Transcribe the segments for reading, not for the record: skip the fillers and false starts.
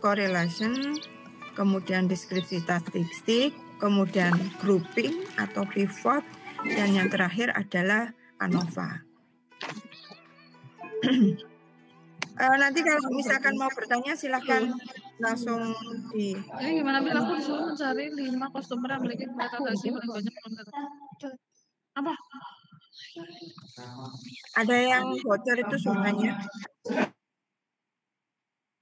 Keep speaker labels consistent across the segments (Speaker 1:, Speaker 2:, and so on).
Speaker 1: correlation, kemudian deskripsi statistik, kemudian grouping atau pivot, dan yang terakhir adalah ANOVA. Nanti kalau misalkan mau bertanya silahkan langsung di.
Speaker 2: Ini gimana bila aku disuruh mencari 5 customer yang memiliki metadata paling banyak apa?
Speaker 1: Ada yang bocor itu semuanya.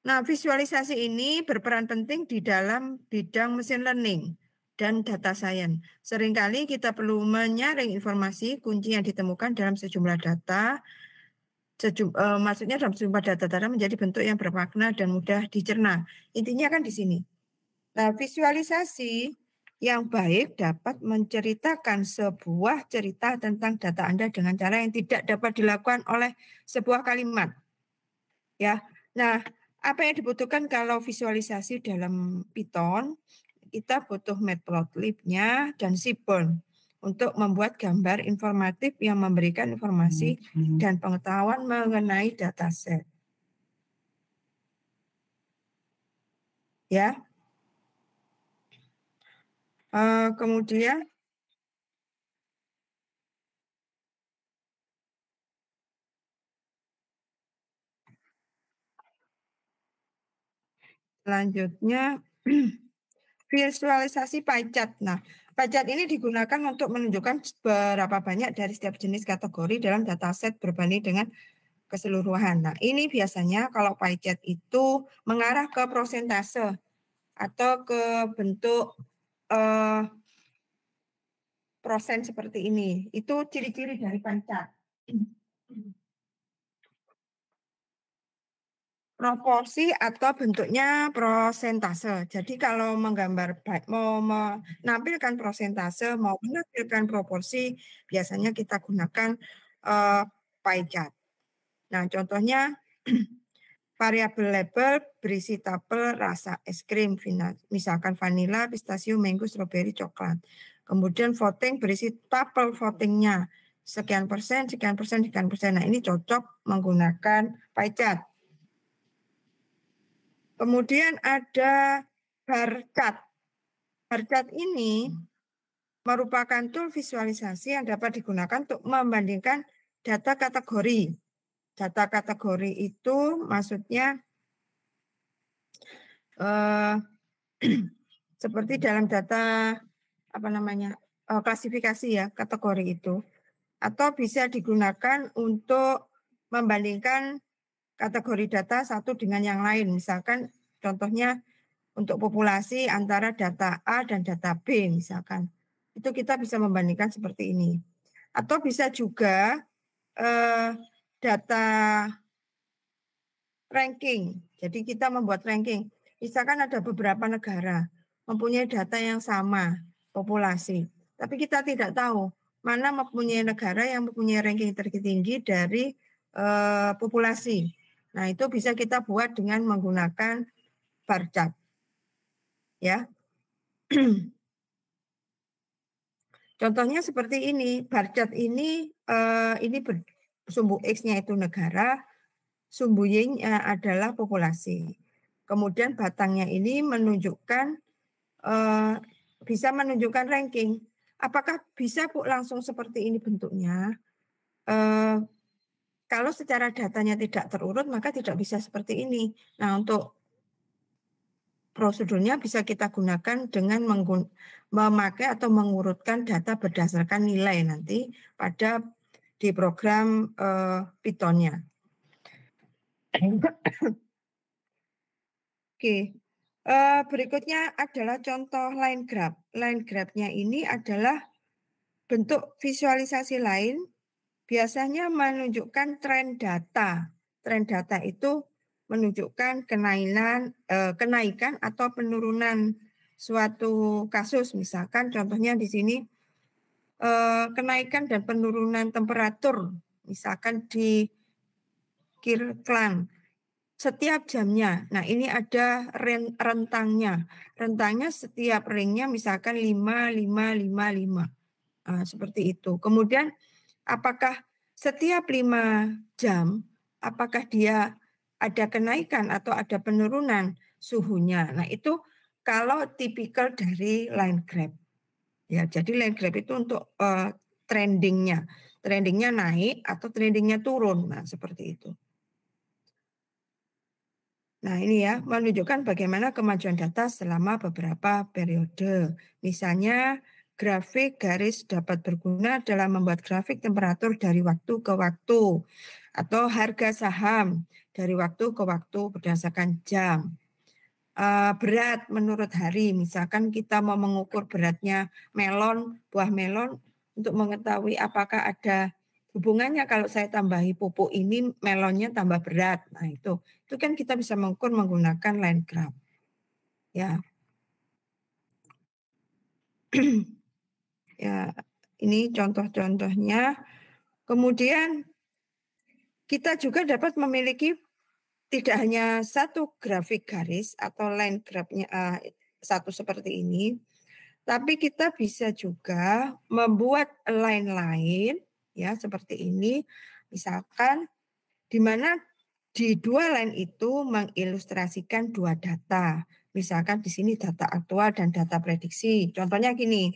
Speaker 1: Nah, visualisasi ini berperan penting di dalam bidang machine learning dan data science. Seringkali kita perlu menyaring informasi kunci yang ditemukan dalam sejumlah data. Maksudnya dalam sejumlah data menjadi bentuk yang bermakna dan mudah dicerna. Intinya kan di sini. Nah, visualisasi yang baik dapat menceritakan sebuah cerita tentang data Anda dengan cara yang tidak dapat dilakukan oleh sebuah kalimat. Ya. Nah, apa yang dibutuhkan kalau visualisasi dalam Python? Kita butuh matplotlib-nya dan seaborn untuk membuat gambar informatif yang memberikan informasi dan pengetahuan mengenai dataset. Ya. Kemudian selanjutnya visualisasi pie chart. Nah, pie chart ini digunakan untuk menunjukkan berapa banyak dari setiap jenis kategori dalam dataset berbanding dengan keseluruhan. Nah, ini biasanya kalau pie chart itu mengarah ke prosentase atau ke bentuk prosen seperti ini. Itu ciri-ciri dari pie chart. Proporsi atau bentuknya prosentase. Jadi kalau mau menampilkan prosentase, mau menampilkan proporsi, biasanya kita gunakan pie chart. Nah, contohnya variabel label berisi tabel rasa es krim, misalkan vanila, pistachio, mango, strawberry, coklat. Kemudian voting berisi tabel votingnya, sekian persen, sekian persen, sekian persen. Nah, ini cocok menggunakan pie chart. Kemudian ada bar chart. Bar chart ini merupakan tool visualisasi yang dapat digunakan untuk membandingkan data kategori. Data kategori itu maksudnya seperti dalam data klasifikasi ya, kategori itu. Atau bisa digunakan untuk membandingkan kategori data satu dengan yang lain. Misalkan contohnya untuk populasi antara data A dan data B misalkan. Itu kita bisa membandingkan seperti ini. Atau bisa juga data ranking. Jadi kita membuat ranking. Misalkan ada beberapa negara mempunyai data yang sama populasi. Tapi kita tidak tahu mana mempunyai negara yang mempunyai ranking tertinggi dari populasi. Nah, itu bisa kita buat dengan menggunakan bar chart. Ya. Contohnya seperti ini, bar chart ini sumbu X-nya itu negara, sumbu Y-nya adalah populasi. Kemudian batangnya ini menunjukkan bisa menunjukkan ranking. Apakah bisa Bu langsung seperti ini bentuknya? Kalau secara datanya tidak terurut maka tidak bisa seperti ini. Nah, untuk prosedurnya bisa kita gunakan dengan memakai atau mengurutkan data berdasarkan nilai nanti di program Python-nya. Oke, berikutnya adalah contoh line graph. Line graph-nya ini adalah bentuk visualisasi lain, biasanya menunjukkan tren data. Tren data itu menunjukkan kenaikan atau penurunan suatu kasus. Misalkan contohnya di sini kenaikan dan penurunan temperatur. Misalkan di Kirkland setiap jamnya. Nah, ini ada rentangnya. Rentangnya setiap ringnya misalkan 5, 5, 5, 5. Nah, seperti itu. Kemudian apakah setiap 5 jam, apakah dia ada kenaikan atau ada penurunan suhunya. Nah, itu kalau tipikal dari line graph. Ya, jadi line graph itu untuk trendingnya. Trendingnya naik atau trendingnya turun. Nah, seperti itu. Nah, ini ya, menunjukkan bagaimana kemajuan data selama beberapa periode. Misalnya, grafik garis dapat berguna dalam membuat grafik temperatur dari waktu ke waktu, atau harga saham dari waktu ke waktu berdasarkan jam. Berat menurut hari, misalkan kita mau mengukur beratnya melon, buah melon, untuk mengetahui apakah ada hubungannya kalau saya tambahi pupuk ini melonnya tambah berat. Nah, itu kan kita bisa mengukur menggunakan line graph. Ya. Ya, ini contoh-contohnya. Kemudian kita juga dapat memiliki tidak hanya satu grafik garis atau line graph-nya satu seperti ini, tapi kita bisa juga membuat line lain ya seperti ini. Misalkan di mana di dua line itu mengilustrasikan dua data. Misalkan di sini data aktual dan data prediksi. Contohnya gini.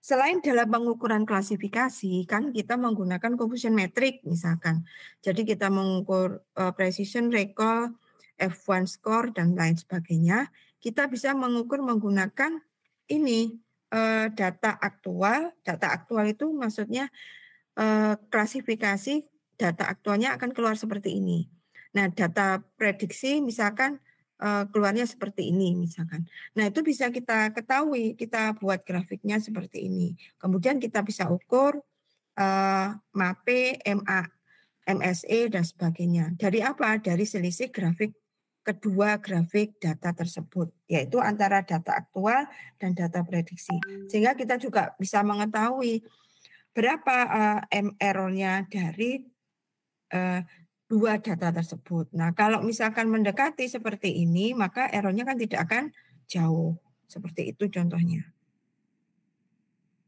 Speaker 1: Selain dalam pengukuran klasifikasi, kan kita menggunakan confusion metric misalkan. Jadi kita mengukur precision, recall, F1 score, dan lain sebagainya. Kita bisa mengukur menggunakan ini, data aktual. Data aktual itu maksudnya klasifikasi data aktualnya akan keluar seperti ini. Nah, data prediksi misalkan keluarnya seperti ini misalkan. Nah, itu bisa kita ketahui, kita buat grafiknya seperti ini. Kemudian kita bisa ukur MAPE, MA, MSE, dan sebagainya. Dari apa? Dari selisih grafik kedua grafik data tersebut, yaitu antara data aktual dan data prediksi. Sehingga kita juga bisa mengetahui berapa error-nya dari dua data tersebut. Nah, kalau misalkan mendekati seperti ini, maka error-nya kan tidak akan jauh. Seperti itu contohnya.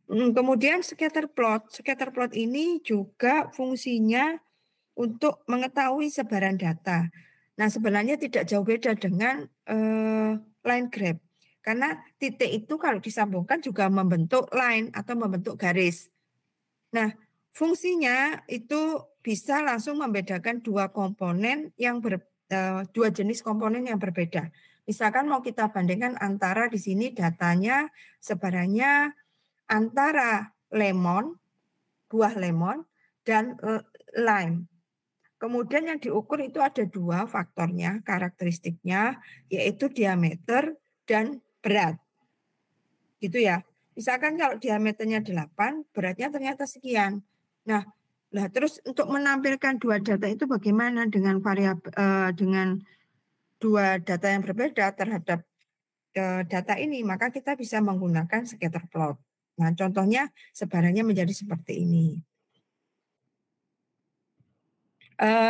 Speaker 1: Kemudian scatter plot. Scatter plot ini juga fungsinya untuk mengetahui sebaran data. Nah, sebenarnya tidak jauh beda dengan line graph. Karena titik itu kalau disambungkan juga membentuk line atau membentuk garis. Nah, fungsinya itu bisa langsung membedakan dua komponen yang dua jenis komponen yang berbeda. Misalkan mau kita bandingkan antara di sini datanya sebarannya antara lemon, buah lemon, dan lime. Kemudian yang diukur itu ada dua faktornya, karakteristiknya, yaitu diameter dan berat. Gitu ya. Misalkan kalau diameternya 8, beratnya ternyata sekian. Nah, terus untuk menampilkan dua data itu bagaimana dengan dengan dua data yang berbeda terhadap data ini, maka kita bisa menggunakan scatter plot. Nah, contohnya sebarannya menjadi seperti ini.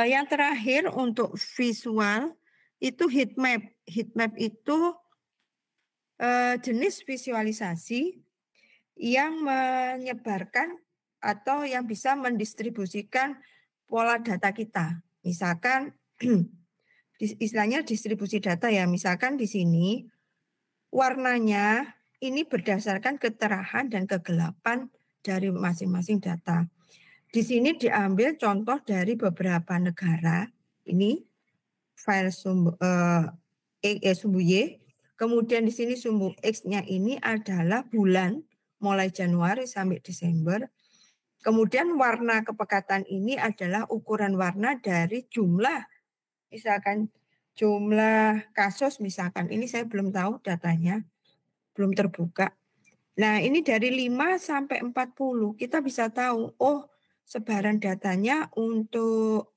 Speaker 1: Yang terakhir untuk visual itu heat map. Heat map itu jenis visualisasi yang menyebarkan atau yang bisa mendistribusikan pola data kita. Misalkan istilahnya distribusi data ya. Misalkan di sini warnanya ini berdasarkan keterahan dan kegelapan dari masing-masing data. Di sini diambil contoh dari beberapa negara. Ini file sumbu Y. Kemudian di sini sumbu X-nya ini adalah bulan mulai Januari sampai Desember. Kemudian warna kepekatan ini adalah ukuran warna dari jumlah, misalkan jumlah kasus misalkan. Ini saya belum tahu datanya, belum terbuka. Nah, ini dari 5 sampai 40 kita bisa tahu, oh sebaran datanya untuk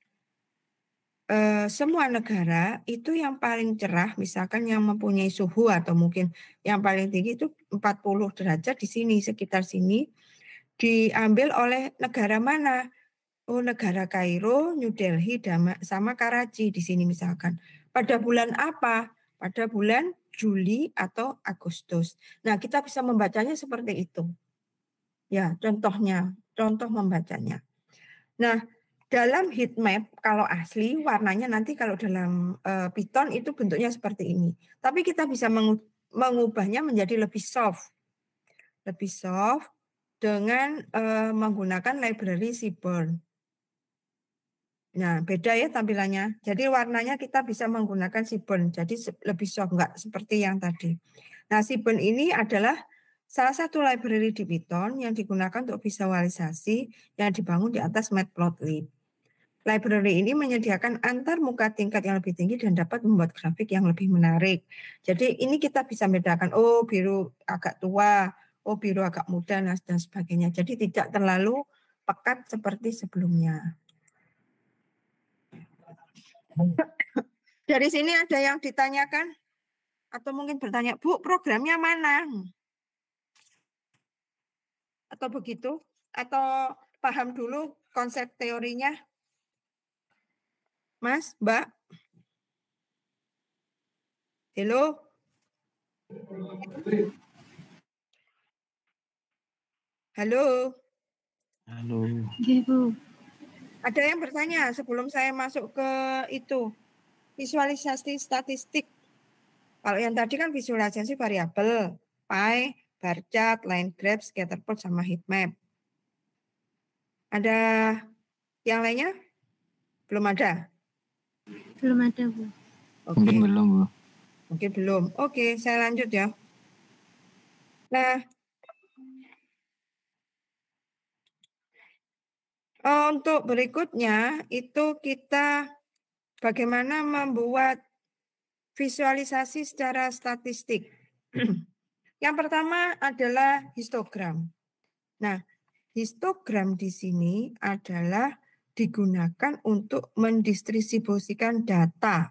Speaker 1: semua negara itu yang paling cerah, misalkan yang mempunyai suhu atau mungkin yang paling tinggi itu 40 derajat di sini, sekitar sini, diambil oleh negara mana? Oh, negara Kairo, New Delhi, sama Karachi di sini misalkan. Pada bulan apa? Pada bulan Juli atau Agustus. Nah, kita bisa membacanya seperti itu. Ya, contohnya, contoh membacanya. Nah, Dalam heat map kalau asli warnanya nanti kalau dalam Python itu bentuknya seperti ini. Tapi kita bisa mengubahnya menjadi lebih soft. Lebih soft dengan menggunakan library Seaborn. Nah, beda ya tampilannya. Jadi warnanya kita bisa menggunakan Seaborn. Jadi lebih soft, enggak seperti yang tadi. Nah, Seaborn ini adalah salah satu library di Python yang digunakan untuk visualisasi yang dibangun di atas Matplotlib. Library ini menyediakan antar muka tingkat yang lebih tinggi dan dapat membuat grafik yang lebih menarik. Jadi ini kita bisa membedakan, oh biru agak tua, oh biru agak muda, dan sebagainya. Jadi tidak terlalu pekat seperti sebelumnya. Dari sini ada yang ditanyakan? Atau mungkin bertanya, Bu, programnya mana? Atau begitu? Atau paham dulu konsep teorinya? Mas, Mbak? Halo? Halo?
Speaker 3: Halo.
Speaker 2: Ibu.
Speaker 1: Ada yang bertanya sebelum saya masuk ke itu, visualisasi statistik. Kalau yang tadi kan visualisasi variabel, pie, bar chart, line graph, scatter plot, sama heat map. Ada yang lainnya? Belum ada?
Speaker 2: Belum ada, Bu.
Speaker 1: Oke.
Speaker 3: Mungkin belum, Bu.
Speaker 1: Mungkin belum. Oke, saya lanjut ya. Nah, untuk berikutnya itu kita bagaimana membuat visualisasi secara statistik. Yang pertama adalah histogram. Nah, histogram di sini adalah digunakan untuk mendistribusikan data.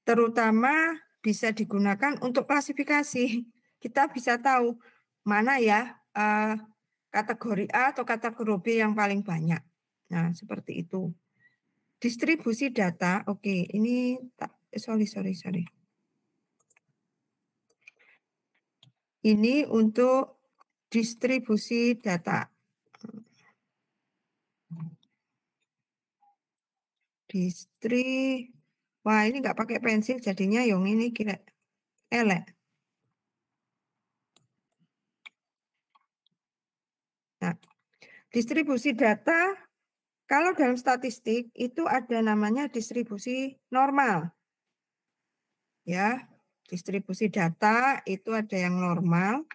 Speaker 1: Terutama bisa digunakan untuk klasifikasi. Kita bisa tahu mana ya kategori A atau kategori B yang paling banyak. Nah, seperti itu. Distribusi data, oke, ini sorry. Ini untuk distribusi data. Wah, ini nggak pakai pensil, jadinya yang ini kira elek. Nah, distribusi data, kalau dalam statistik itu ada namanya distribusi normal. Ya, distribusi data itu ada yang normal.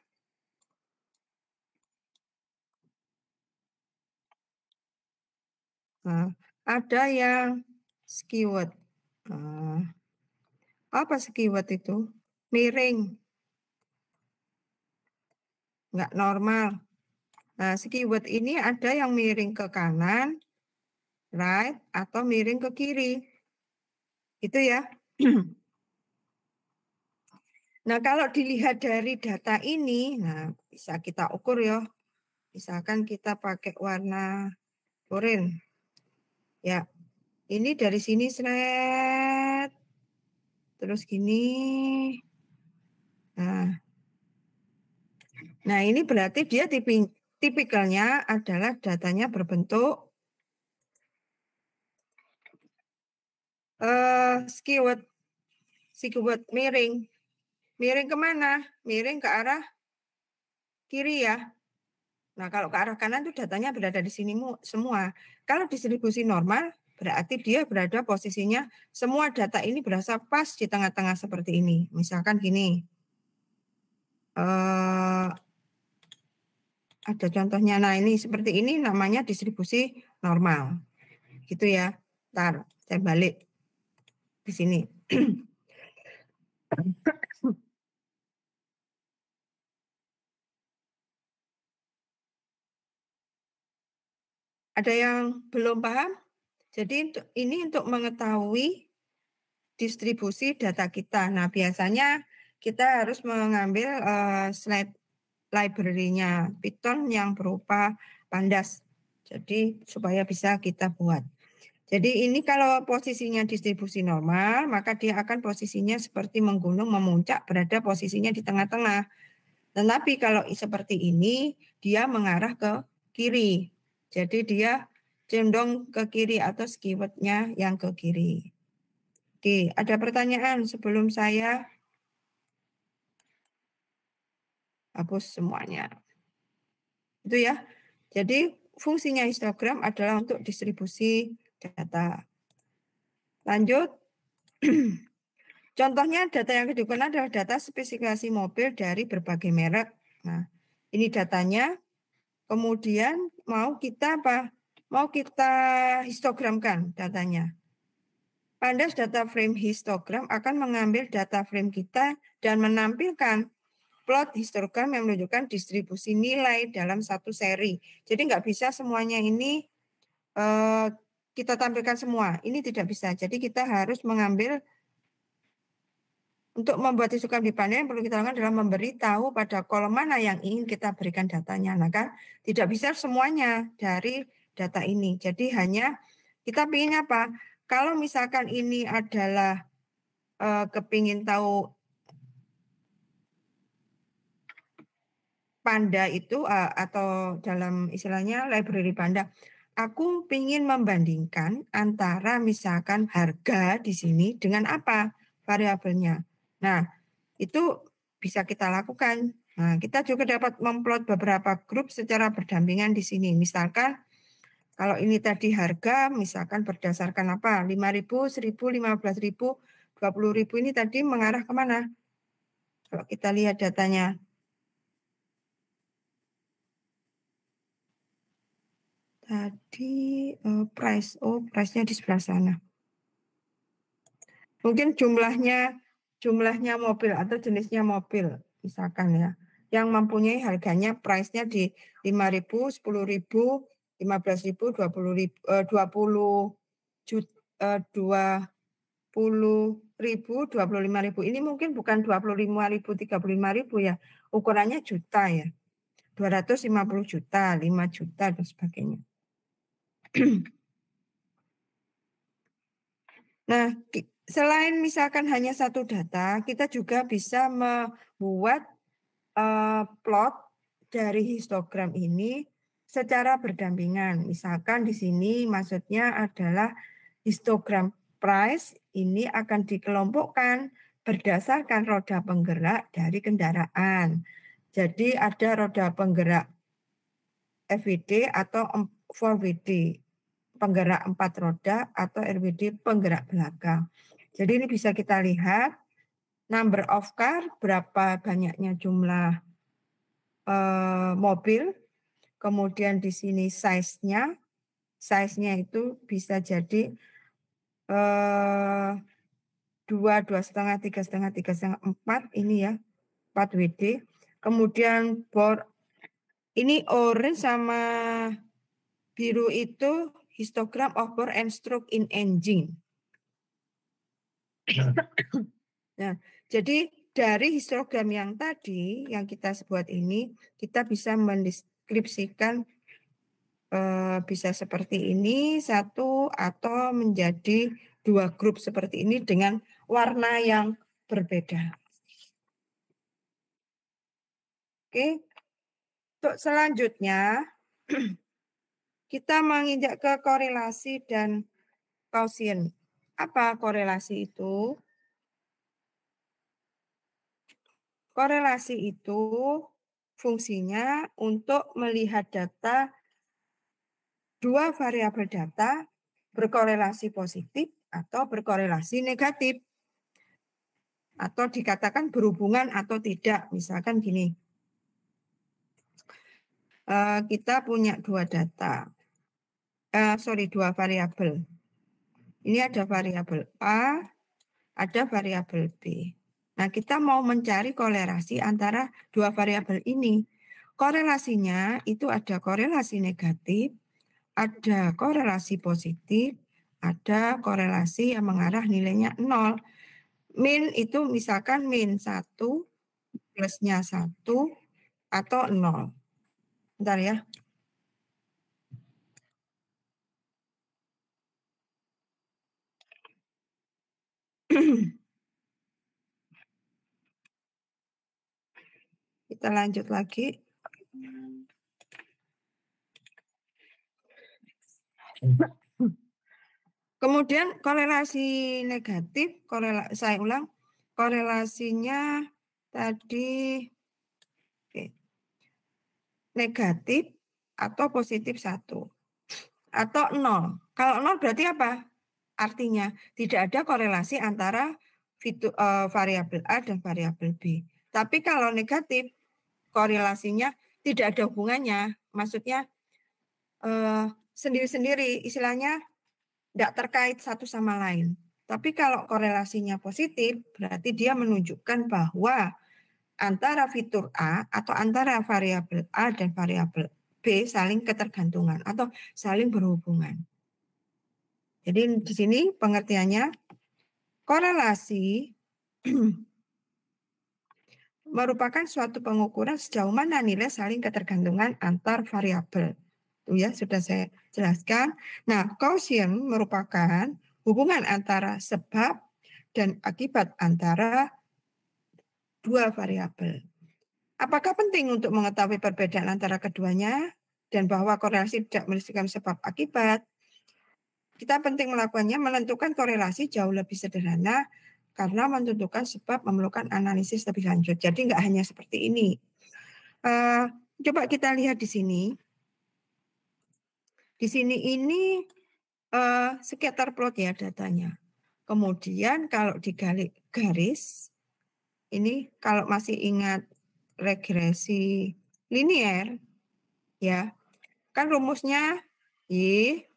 Speaker 1: Nah, ada yang skewed. Apa skewed itu? Miring. Nggak normal. Nah, skewed ini ada yang miring ke kanan, right, atau miring ke kiri. Itu ya. Nah, kalau dilihat dari data ini, nah bisa kita ukur ya. Misalkan kita pakai warna oranye. Ya, ini dari sini seret. Terus gini. Nah, ini berarti dia tipikalnya adalah datanya berbentuk skewed miring. Miring kemana? Miring ke arah kiri ya. Nah, kalau ke arah kanan itu datanya berada di sini semua. Kalau distribusi normal, berarti dia berada posisinya, semua data ini berasa pas di tengah-tengah seperti ini. Misalkan gini. Ada contohnya, nah ini seperti ini namanya distribusi normal. Gitu ya. Ntar, saya balik di sini. Ada yang belum paham? Jadi ini untuk mengetahui distribusi data kita. Nah, biasanya kita harus mengambil slide library-nya Python yang berupa pandas. Jadi supaya bisa kita buat. Jadi ini kalau posisinya distribusi normal, maka dia akan posisinya seperti menggunung memuncak, berada posisinya di tengah-tengah. Tetapi kalau seperti ini, dia mengarah ke kiri. Jadi dia condong ke kiri atau keywordnya yang ke kiri. Oke, ada pertanyaan sebelum saya hapus semuanya. Itu ya. Jadi fungsinya histogram adalah untuk distribusi data. Lanjut. Contohnya data yang digunakan adalah data spesifikasi mobil dari berbagai merek. Nah, ini datanya. Kemudian mau kita apa? Mau kita histogramkan datanya. Pandas data frame histogram akan mengambil data frame kita dan menampilkan plot histogram yang menunjukkan distribusi nilai dalam satu seri. Jadi nggak bisa semuanya ini kita tampilkan semua. Ini tidak bisa. Jadi kita harus mengambil, untuk membuat histogram di panel yang perlu kita lakukan adalah memberitahu pada kolom mana yang ingin kita berikan datanya. Nah kan tidak bisa semuanya dari data ini. Jadi hanya kita ingin apa? Kalau misalkan ini adalah kepingin tahu Panda itu atau dalam istilahnya library Panda, aku ingin membandingkan antara misalkan harga di sini dengan apa variabelnya. Nah, itu bisa kita lakukan. Nah, kita juga dapat memplot beberapa grup secara berdampingan di sini. Misalkan kalau ini tadi harga, misalkan berdasarkan apa? 5.000, 1.000, 15.000, 20.000 ini tadi mengarah kemana? Kalau kita lihat datanya. Tadi price-nya di sebelah sana. Mungkin jumlahnya mobil atau jenisnya mobil, misalkan ya, yang mempunyai harganya price-nya di 5.000, 10.000, 15.000, 20.000, 20.000, 25.000. Ini mungkin bukan 25.000, 35.000 ya, ukurannya juta ya, 250 juta, 5 juta dan sebagainya. Nah, selain misalkan hanya satu data, kita juga bisa membuat plot dari histogram ini secara berdampingan. Misalkan di sini maksudnya adalah histogram price ini akan dikelompokkan berdasarkan roda penggerak dari kendaraan. Jadi ada roda penggerak FWD atau 4WD, penggerak 4 roda, atau RWD penggerak belakang. Jadi ini bisa kita lihat number of car, berapa banyaknya jumlah mobil, kemudian di sini size-nya itu bisa jadi 2, 2,5, 3,5, 3,5, 4 ini ya, 4 WD. Kemudian ini orange sama biru itu histogram of bore and stroke in engine. Nah, jadi dari histogram yang tadi yang kita buat ini, kita bisa mendeskripsikan bisa seperti ini satu atau menjadi 2 grup seperti ini dengan warna yang berbeda. Oke. Untuk selanjutnya kita menginjak ke korelasi dan Gaussian. Apa korelasi itu? Korelasi itu fungsinya untuk melihat data, 2 variabel data berkorelasi positif atau berkorelasi negatif. Atau dikatakan berhubungan atau tidak. Misalkan gini. Kita punya 2 data. 2 variabel. Ini ada variabel A, ada variabel B. Nah, kita mau mencari korelasi antara 2 variabel ini. Korelasinya itu ada korelasi negatif, ada korelasi positif, ada korelasi yang mengarah nilainya 0. Min itu misalkan min 1, plusnya 1, atau 0. Bentar ya. Kita lanjut lagi. Kemudian korelasi negatif, saya ulang, korelasinya tadi negatif atau positif 1 atau 0. Kalau 0 berarti apa? Artinya tidak ada korelasi antara variabel A dan variabel B. Tapi kalau negatif, korelasinya tidak ada hubungannya. Maksudnya sendiri-sendiri, istilahnya tidak terkait satu sama lain. Tapi kalau korelasinya positif, berarti dia menunjukkan bahwa antara fitur A atau antara variabel A dan variabel B saling ketergantungan atau saling berhubungan. Jadi di sini pengertiannya, korelasi merupakan suatu pengukuran sejauh mana nilai saling ketergantungan antar variabel. Itu ya sudah saya jelaskan. Nah, causation merupakan hubungan antara sebab dan akibat antara dua variabel. Apakah penting untuk mengetahui perbedaan antara keduanya dan bahwa korelasi tidak menimbulkan sebab akibat? Kita penting melakukannya menentukan korelasi jauh lebih sederhana karena menentukan sebab memerlukan analisis lebih lanjut. Jadi nggak hanya seperti ini. Coba kita lihat di sini. Di sini ini scatter plot ya datanya. Kemudian kalau digali garis, ini kalau masih ingat regresi linier, ya kan rumusnya Y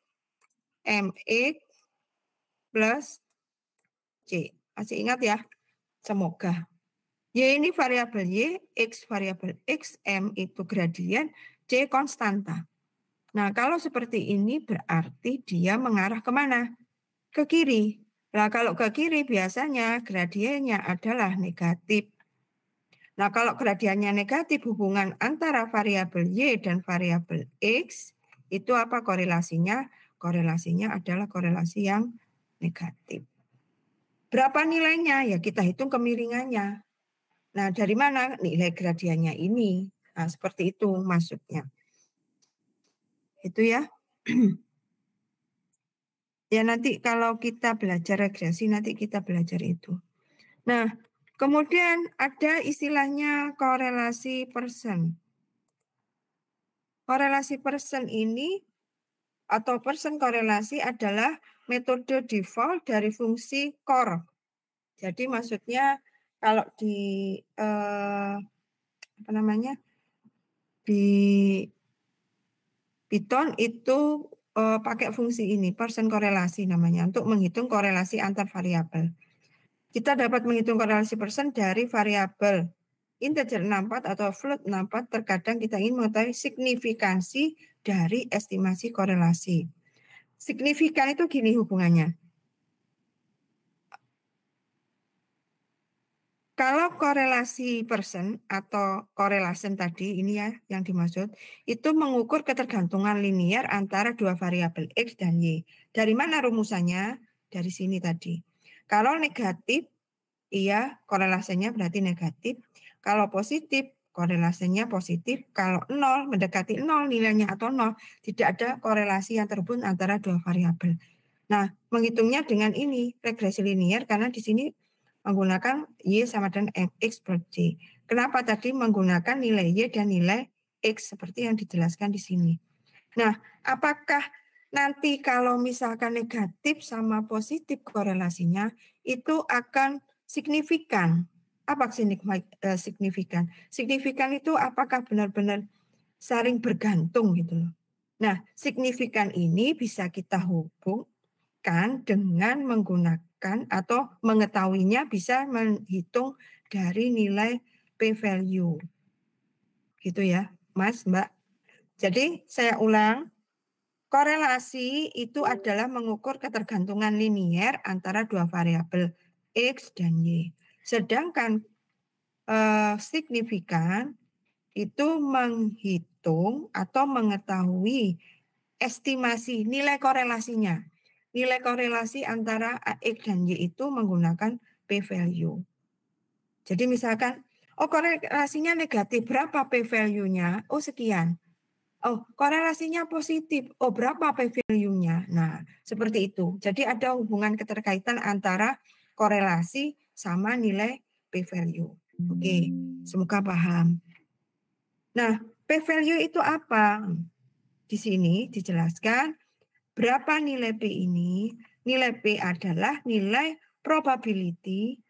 Speaker 1: MX plus C. Masih ingat ya? Semoga. Y ini variabel Y, X variabel X, M itu gradien, C konstanta. Nah, kalau seperti ini berarti dia mengarah kemana? Ke kiri. Nah, kalau ke kiri biasanya gradiennya adalah negatif. Nah, kalau gradiennya negatif, hubungan antara variabel Y dan variabel X, itu apa korelasinya? Korelasinya adalah korelasi yang negatif. Berapa nilainya? Ya kita hitung kemiringannya. Nah, dari mana nilai gradiennya ini? Nah, seperti itu maksudnya. Itu ya. Ya nanti kalau kita belajar regresi, nanti kita belajar itu. Nah, kemudian ada istilahnya korelasi person. Korelasi person ini atau person korelasi adalah metode default dari fungsi core. Jadi maksudnya kalau di di Python itu pakai fungsi ini, person korelasi namanya, untuk menghitung korelasi antar variabel. Kita dapat menghitung korelasi person dari variabel integer 64 atau float 64, terkadang kita ingin mengetahui signifikansi dari estimasi korelasi. Signifikan itu gini hubungannya. Kalau korelasi person atau correlation tadi, ini ya yang dimaksud, itu mengukur ketergantungan linear antara dua variabel X dan Y. Dari mana rumusannya? Dari sini tadi. Kalau negatif, iya korelasinya berarti negatif. Kalau positif, korelasinya positif. Kalau 0, mendekati 0 nilainya atau 0, tidak ada korelasi yang terhubung antara dua variabel. Nah, menghitungnya dengan ini, regresi linear, karena di sini menggunakan Y sama dengan MX per C. Kenapa tadi menggunakan nilai Y dan nilai X seperti yang dijelaskan di sini. Nah, apakah nanti kalau misalkan negatif sama positif korelasinya, itu akan signifikan? Apa signifikan? Signifikan itu apakah benar-benar saling bergantung gitu loh. Nah, signifikan ini bisa kita hubungkan dengan menggunakan atau mengetahuinya bisa menghitung dari nilai p-value. Gitu ya, Mas, Mbak. Jadi saya ulang, korelasi itu adalah mengukur ketergantungan linier antara dua variabel X dan Y. Sedangkan signifikan itu menghitung atau mengetahui estimasi nilai korelasinya. Nilai korelasi antara X dan Y itu menggunakan p-value. Jadi misalkan, oh korelasinya negatif, berapa p-value-nya? Oh sekian. Oh, korelasinya positif. Oh, berapa p-value-nya? Nah, seperti itu. Jadi ada hubungan keterkaitan antara korelasi sama nilai p-value. Oke, semoga paham. Nah, p-value itu apa? Di sini dijelaskan berapa nilai P ini. Nilai P adalah nilai probability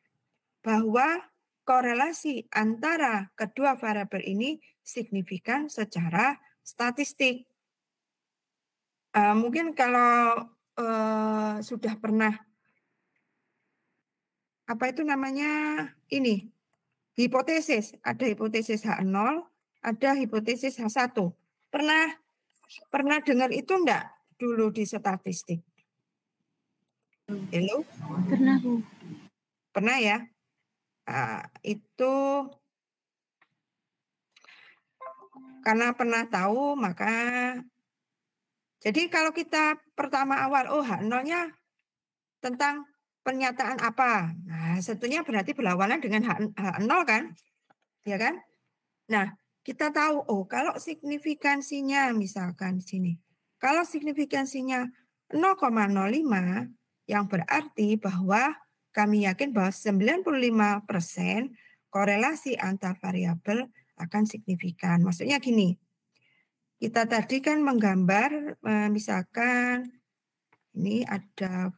Speaker 1: bahwa korelasi antara kedua variabel ini signifikan secara statistik. Mungkin kalau sudah pernah apa itu namanya ini hipotesis, ada hipotesis H0, ada hipotesis H1. Pernah dengar itu enggak dulu di statistik? Halo?
Speaker 4: Pernah, Bu.
Speaker 1: Pernah ya? Itu karena pernah tahu maka jadi kalau kita pertama awal H0-nya tentang pernyataan apa? Nah, tentunya berarti berlawanan dengan H0 kan? Ya kan? Nah, kita tahu kalau signifikansinya misalkan di sini. Kalau signifikansinya 0,05 yang berarti bahwa kami yakin bahwa 95% korelasi antar variabel akan signifikan. Maksudnya gini. Kita tadi kan menggambar misalkan ini ada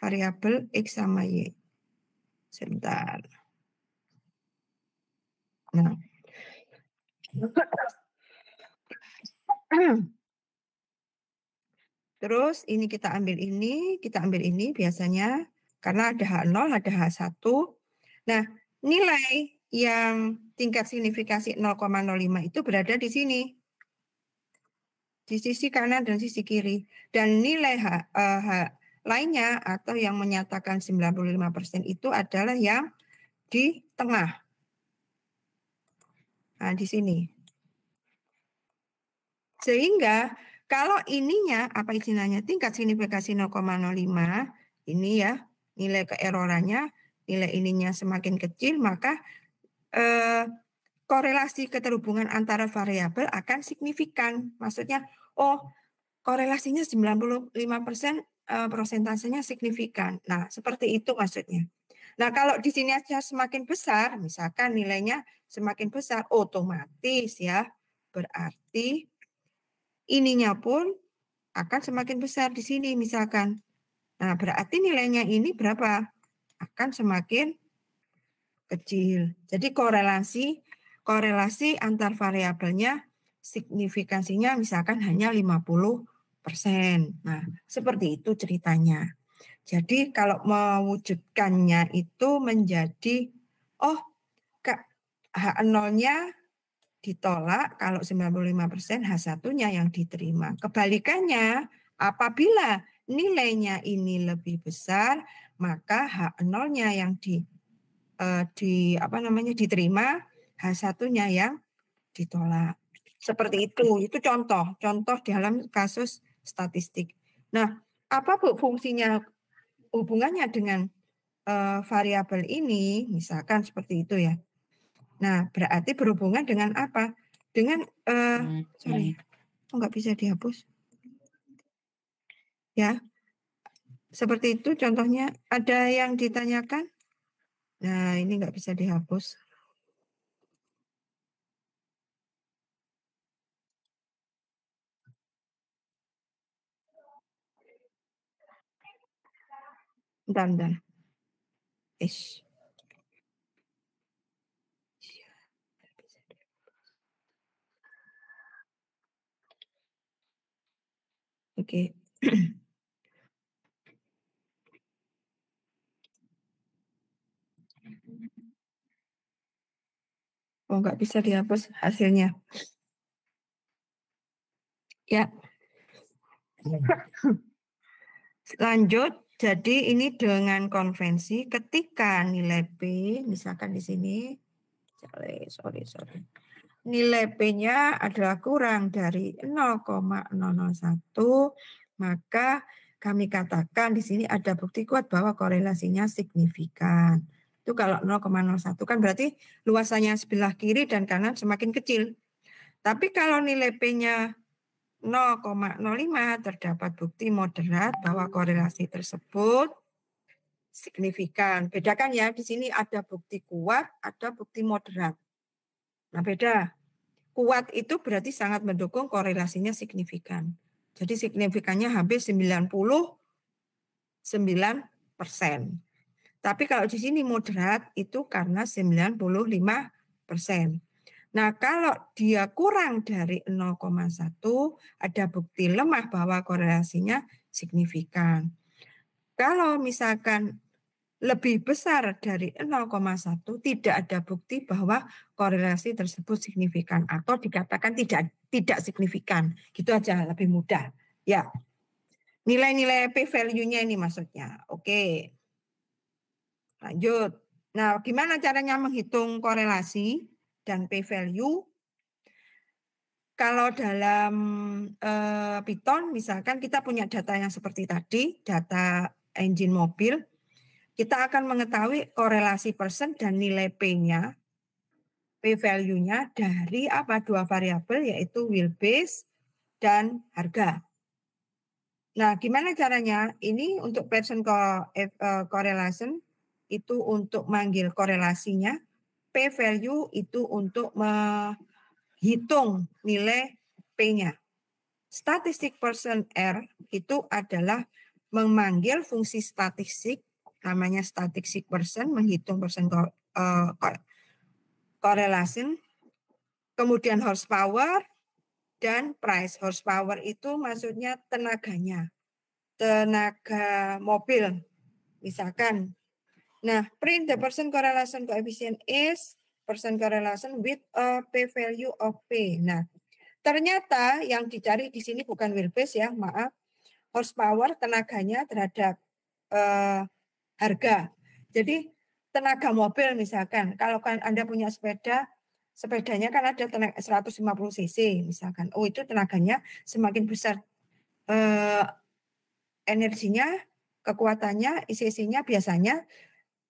Speaker 1: variabel X sama Y. Sebentar. Nah. Terus ini kita ambil ini biasanya karena ada H0, ada H1. Nah, nilai yang tingkat signifikasi 0,05 itu berada di sini. Di sisi kanan dan sisi kiri. Dan nilai lainnya atau yang menyatakan 95% itu adalah yang di tengah. Nah, di sini. Sehingga kalau ininya, apa istilahnya, tingkat signifikasi 0,05, ini ya, nilai keerorannya, nilai ininya semakin kecil, maka korelasi keterhubungan antara variabel akan signifikan. Maksudnya, korelasinya 95%, prosentasenya signifikan. Nah, seperti itu maksudnya. Nah, kalau di sini aja semakin besar, misalkan nilainya semakin besar, otomatis ya, berarti ininya pun akan semakin besar di sini misalkan. Nah, berarti nilainya ini berapa? Akan semakin kecil. Jadi korelasi antar variabelnya signifikansinya misalkan hanya 50%. Nah, seperti itu ceritanya. Jadi kalau mewujudkannya itu menjadi H0-nya ditolak kalau 95%, H1-nya yang diterima. Kebalikannya, apabila nilainya ini lebih besar, maka H0-nya yang diterima, H1-nya yang ditolak. Seperti itu contoh dalam kasus statistik. Nah, apa Bu fungsinya hubungannya dengan variabel ini? Misalkan seperti itu ya. Nah, berarti berhubungan dengan apa? Dengan nggak bisa dihapus. Ya, seperti itu contohnya. Ada yang ditanyakan? Nah, ini nggak bisa dihapus. Bentar. Ish. Oke. Nggak bisa dihapus hasilnya. Ya. Lanjut. Jadi ini dengan konvensi ketika nilai P, misalkan di sini, sorry. Nilai P-nya adalah kurang dari 0,001, maka kami katakan di sini ada bukti kuat bahwa korelasinya signifikan. Itu kalau 0,01 kan berarti luasannya sebelah kiri dan kanan semakin kecil. Tapi kalau nilai P-nya 0,05 terdapat bukti moderat bahwa korelasi tersebut signifikan. Bedakan ya, di sini ada bukti kuat, ada bukti moderat. Nah, beda. Kuat itu berarti sangat mendukung korelasinya signifikan. Jadi signifikannya hampir 99%. Tapi kalau di sini moderat itu karena 95%. Nah, kalau dia kurang dari 0,1, ada bukti lemah bahwa korelasinya signifikan. Kalau misalkan lebih besar dari 0,1, tidak ada bukti bahwa korelasi tersebut signifikan atau dikatakan tidak signifikan. Gitu aja, lebih mudah. Ya. Nilai-nilai p-value-nya ini maksudnya. Oke. Lanjut. Nah, gimana caranya menghitung korelasi dan p-value? Kalau dalam Python, misalkan kita punya data yang seperti tadi, data engine mobil, kita akan mengetahui korelasi persen dan nilai P-nya, P-value-nya dari apa? Dua variabel, yaitu wheelbase dan harga. Nah, gimana caranya? Ini untuk person correlation, itu untuk manggil korelasinya. P-value itu untuk menghitung nilai P-nya. Statistic person R itu adalah memanggil fungsi statistik, namanya statistic person, menghitung person correlation, kemudian horsepower dan price. Horsepower itu maksudnya tenaganya, tenaga mobil, misalkan. Nah, print the person correlation coefficient is person correlation with a p-value of P. Nah, ternyata yang dicari di sini bukan wheelbase ya, maaf. Horsepower tenaganya terhadap harga. Jadi tenaga mobil misalkan, kalau kan Anda punya sepeda, sepedanya kan ada tenaga 150 cc misalkan. Oh, itu tenaganya semakin besar energinya, kekuatannya, cc-nya biasanya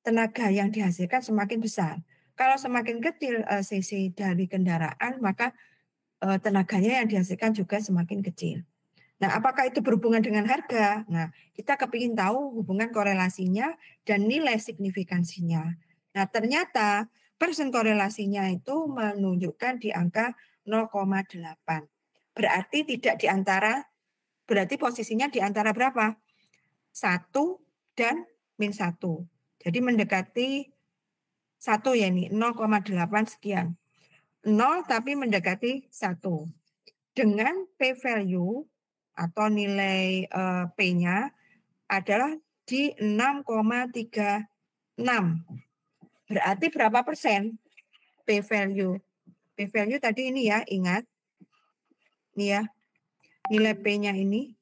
Speaker 1: tenaga yang dihasilkan semakin besar. Kalau semakin kecil cc dari kendaraan, maka tenaganya yang dihasilkan juga semakin kecil. Nah, apakah itu berhubungan dengan harga? Nah, kita kepingin tahu hubungan korelasinya dan nilai signifikansinya. Nah, ternyata persen korelasinya itu menunjukkan di angka 0,8. Berarti tidak di antara, berarti posisinya di antara berapa? 1 dan min 1. Jadi mendekati 1 ya ini, 0,8 sekian. 0 tapi mendekati 1. Dengan p-value atau nilai P-nya adalah di 6,36. Berarti berapa persen P-value? P-value tadi ini ya, ingat. Ini ya, nilai P-nya ini.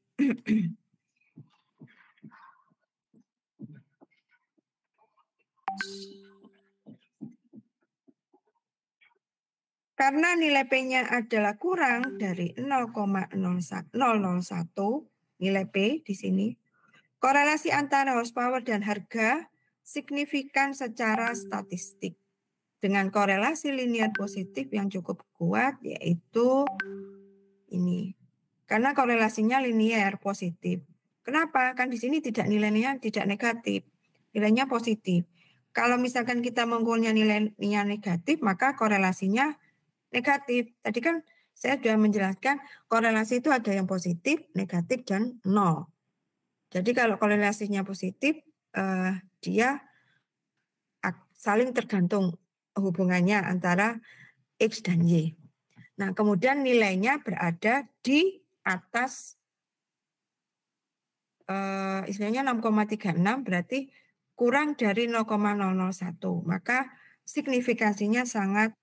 Speaker 1: Karena nilai P-nya adalah kurang dari 0,001, nilai P di sini, korelasi antara horsepower dan harga signifikan secara statistik dengan korelasi linear positif yang cukup kuat, yaitu ini. Karena korelasinya linear positif. Kenapa? Kan di sini tidak nilainya tidak negatif, nilainya positif. Kalau misalkan kita mengukurnya nilainya negatif, maka korelasinya negatif. Tadi kan saya sudah menjelaskan korelasi itu ada yang positif, negatif, dan nol. Jadi kalau korelasinya positif, dia saling tergantung hubungannya antara X dan Y. Nah, kemudian nilainya berada di atas istilahnya 6,36, berarti kurang dari 0,001. Maka signifikansinya sangat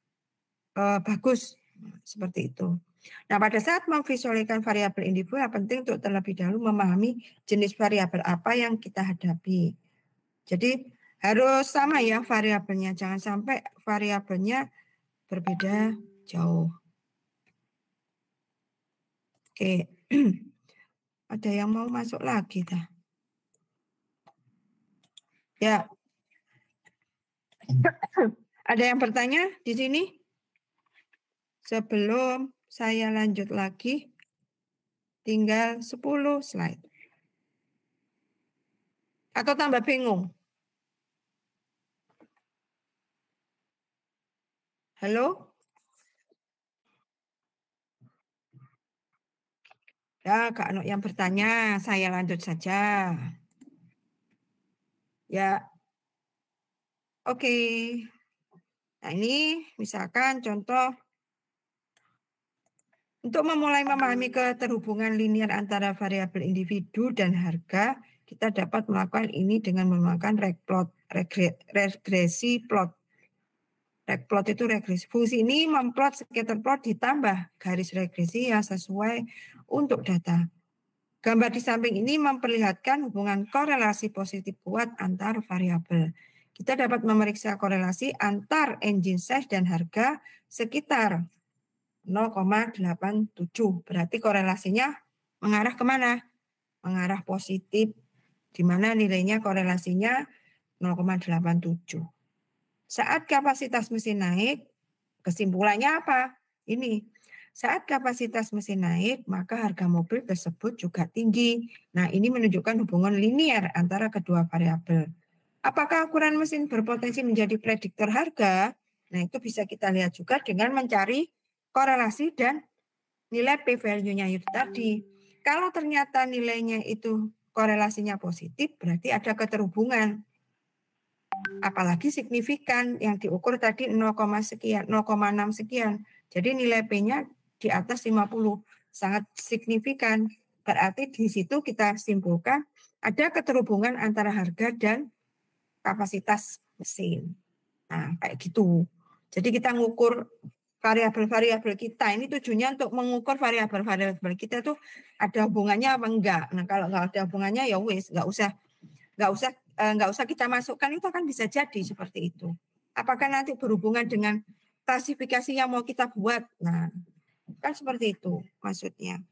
Speaker 1: bagus, seperti itu. Nah, pada saat memvisualisasikan variabel individu, penting untuk terlebih dahulu memahami jenis variabel apa yang kita hadapi. Jadi harus sama ya variabelnya, jangan sampai variabelnya berbeda jauh. Oke, ada yang mau masuk lagi dah? Ya, ada yang bertanya di sini? Sebelum saya lanjut lagi. Tinggal 10 slide. Atau tambah bingung? Halo? Ya, Kak Anu yang bertanya, saya lanjut saja. Ya, oke. Nah, ini misalkan contoh untuk memulai memahami keterhubungan linear antara variabel individu dan harga, kita dapat melakukan ini dengan menggunakan regresi plot. Plot itu regresi. Fungsi ini memplot scatter plot ditambah garis regresi yang sesuai untuk data. Gambar di samping ini memperlihatkan hubungan korelasi positif kuat antar variabel. Kita dapat memeriksa korelasi antar engine size dan harga sekitar 0,87. Berarti korelasinya mengarah kemana? Mengarah positif, di mana nilainya korelasinya 0,87. Saat kapasitas mesin naik, kesimpulannya apa? Ini, saat kapasitas mesin naik, maka harga mobil tersebut juga tinggi. Nah, ini menunjukkan hubungan linear antara kedua variabel. Apakah ukuran mesin berpotensi menjadi prediktor harga? Nah, itu bisa kita lihat juga dengan mencari korelasi dan nilai p-value-nya itu tadi. Kalau ternyata nilainya itu korelasinya positif, berarti ada keterhubungan. Apalagi signifikan yang diukur tadi 0, sekian, 0,6 sekian. Jadi nilai P-nya di atas 50, sangat signifikan. Berarti di situ kita simpulkan ada keterhubungan antara harga dan kapasitas mesin. Nah, kayak gitu. Jadi kita ngukur variabel-variabel kita. Ini tujuannya untuk mengukur variabel-variabel kita tuh ada hubungannya apa enggak. Nah, kalau enggak ada hubungannya ya wes, enggak usah kita masukkan, itu kan bisa jadi seperti itu. Apakah nanti berhubungan dengan klasifikasi yang mau kita buat? Nah, kan seperti itu maksudnya.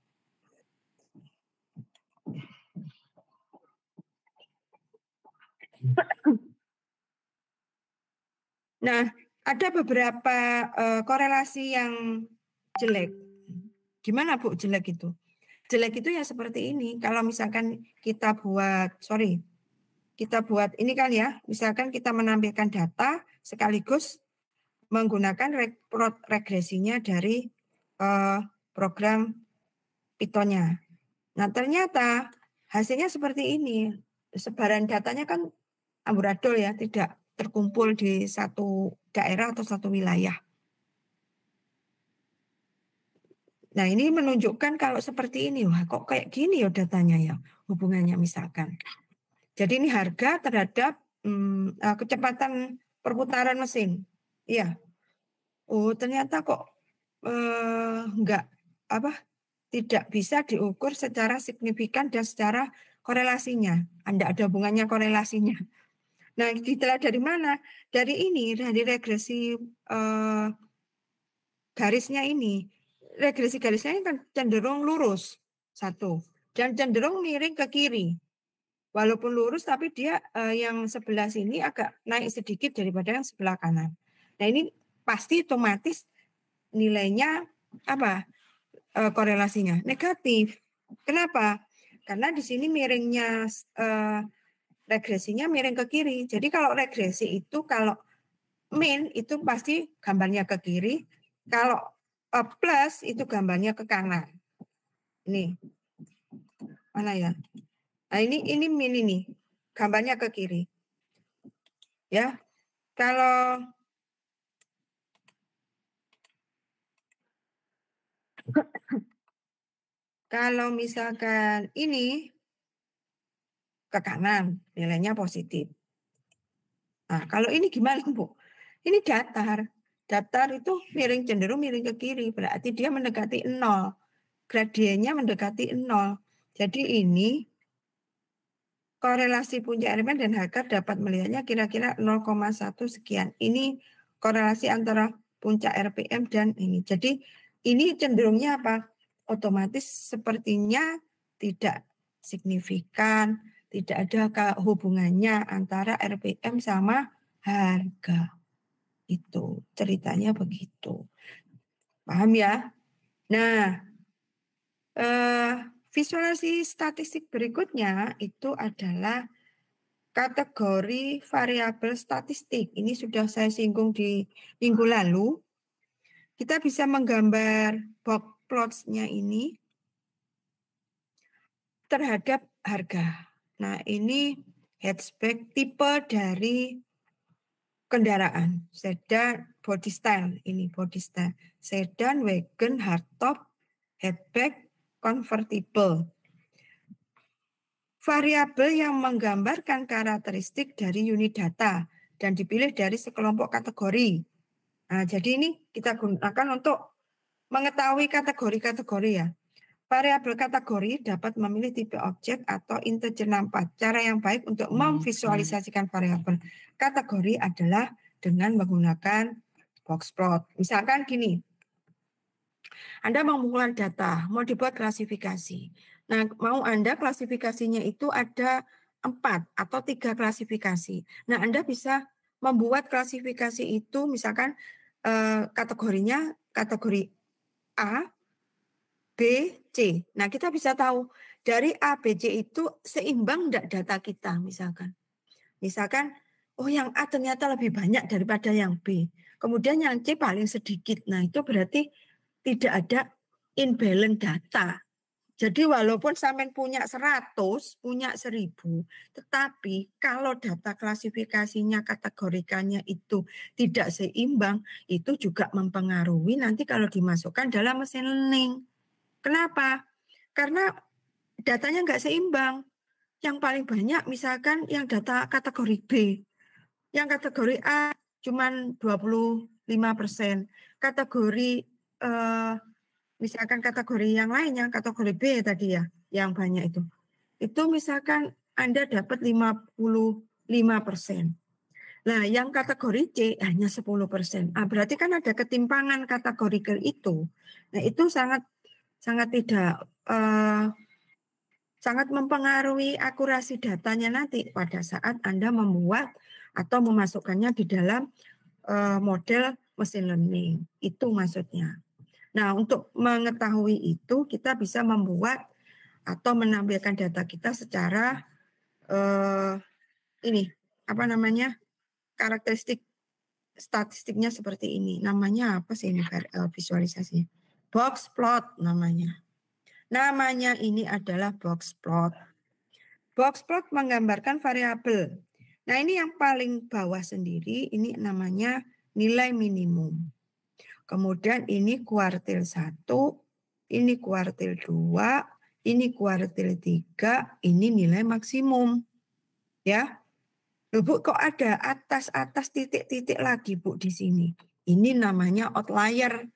Speaker 1: Nah, ada beberapa korelasi yang jelek. Gimana Bu jelek itu? Jelek itu ya seperti ini. Kalau misalkan kita buat, ini kan ya, misalkan kita menampilkan data sekaligus menggunakan regresinya dari program Python-nya. Nah, ternyata hasilnya seperti ini. Sebaran datanya kan amburadul ya, tidak terkumpul di satu daerah atau satu wilayah. Nah, ini menunjukkan kalau seperti ini, wah kok kayak gini ya datanya ya, hubungannya misalkan. Jadi ini harga terhadap kecepatan perputaran mesin. Iya. Oh, ternyata kok tidak bisa diukur secara signifikan dan secara korelasinya. Tidak ada hubungannya korelasinya. Nah, ditelah dari mana? Dari ini, dari regresi garisnya ini. Regresi garisnya ini kan cenderung lurus, satu. Dan cenderung miring ke kiri. Walaupun lurus, tapi dia yang sebelah sini agak naik sedikit daripada yang sebelah kanan. Nah, ini pasti otomatis nilainya apa? Korelasinya negatif. Kenapa? Karena di sini miringnya regresinya miring ke kiri. Jadi kalau regresi itu kalau min itu pasti gambarnya ke kiri. Kalau plus itu gambarnya ke kanan. Ini mana ya? Nah ini min ini gambarnya ke kiri. Ya, kalau misalkan ini ke kanan, nilainya positif. Nah, kalau ini gimana, Bu? Ini datar. Datar itu cenderung miring ke kiri, berarti dia mendekati 0. Gradiennya mendekati 0. Jadi ini korelasi puncak RPM dan harga dapat melihatnya kira-kira 0,1 sekian. Ini korelasi antara puncak RPM dan ini. Jadi ini cenderungnya apa? Otomatis sepertinya tidak signifikan, tidak ada hubungannya antara RPM sama harga. Itu ceritanya begitu. Paham ya? Nah, visualisasi statistik berikutnya itu adalah kategori variabel statistik. Ini sudah saya singgung di minggu lalu. Kita bisa menggambar box plots-nya ini terhadap harga. Nah, ini hatchback tipe dari kendaraan. Sedan, body style. Ini body style. Sedan, wagon, hardtop, hatchback, convertible. Variabel yang menggambarkan karakteristik dari unit data dan dipilih dari sekelompok kategori. Nah, jadi ini kita gunakan untuk mengetahui kategori-kategori ya. Variabel kategori dapat memilih tipe objek atau integer nampak. Cara yang baik untuk memvisualisasikan variabel kategori adalah dengan menggunakan box plot. Misalkan gini, Anda mengumpulkan data, mau dibuat klasifikasi. Nah, mau Anda klasifikasinya itu ada 4 atau 3 klasifikasi. Nah, Anda bisa membuat klasifikasi itu misalkan kategorinya kategori A, B, C. Nah, kita bisa tahu dari A, B, C itu seimbang enggak data kita misalkan. Misalkan, oh yang A ternyata lebih banyak daripada yang B. Kemudian yang C paling sedikit. Nah, itu berarti tidak ada imbalance data. Jadi walaupun sampean punya 100, punya 1000, tetapi kalau data klasifikasinya, kategorikannya itu tidak seimbang, itu juga mempengaruhi nanti kalau dimasukkan dalam mesin learning. Kenapa? Karena datanya nggak seimbang. Yang paling banyak misalkan yang data kategori B. Yang kategori A cuman 25%. Kategori misalkan kategori yang lainnya, kategori B tadi ya, yang banyak itu. Itu misalkan Anda dapat 55%. Nah, yang kategori C hanya 10%. Berarti kan ada ketimpangan kategorikal itu. Nah, itu sangat tidak sangat mempengaruhi akurasi datanya nanti pada saat Anda membuat atau memasukkannya di dalam model machine learning. Itu maksudnya. Nah, untuk mengetahui itu kita bisa membuat atau menampilkan data kita secara ini apa namanya? Karakteristik statistiknya seperti ini. Namanya apa sih ini visualisasinya? Box plot namanya. Namanya ini adalah box plot. Box plot menggambarkan variabel. Nah, ini yang paling bawah sendiri, ini namanya nilai minimum. Kemudian ini kuartil 1, ini kuartil 2, ini kuartil 3, ini nilai maksimum. Ya. Loh, Bu, kok ada atas titik-titik lagi, Bu, di sini? Ini namanya outlier.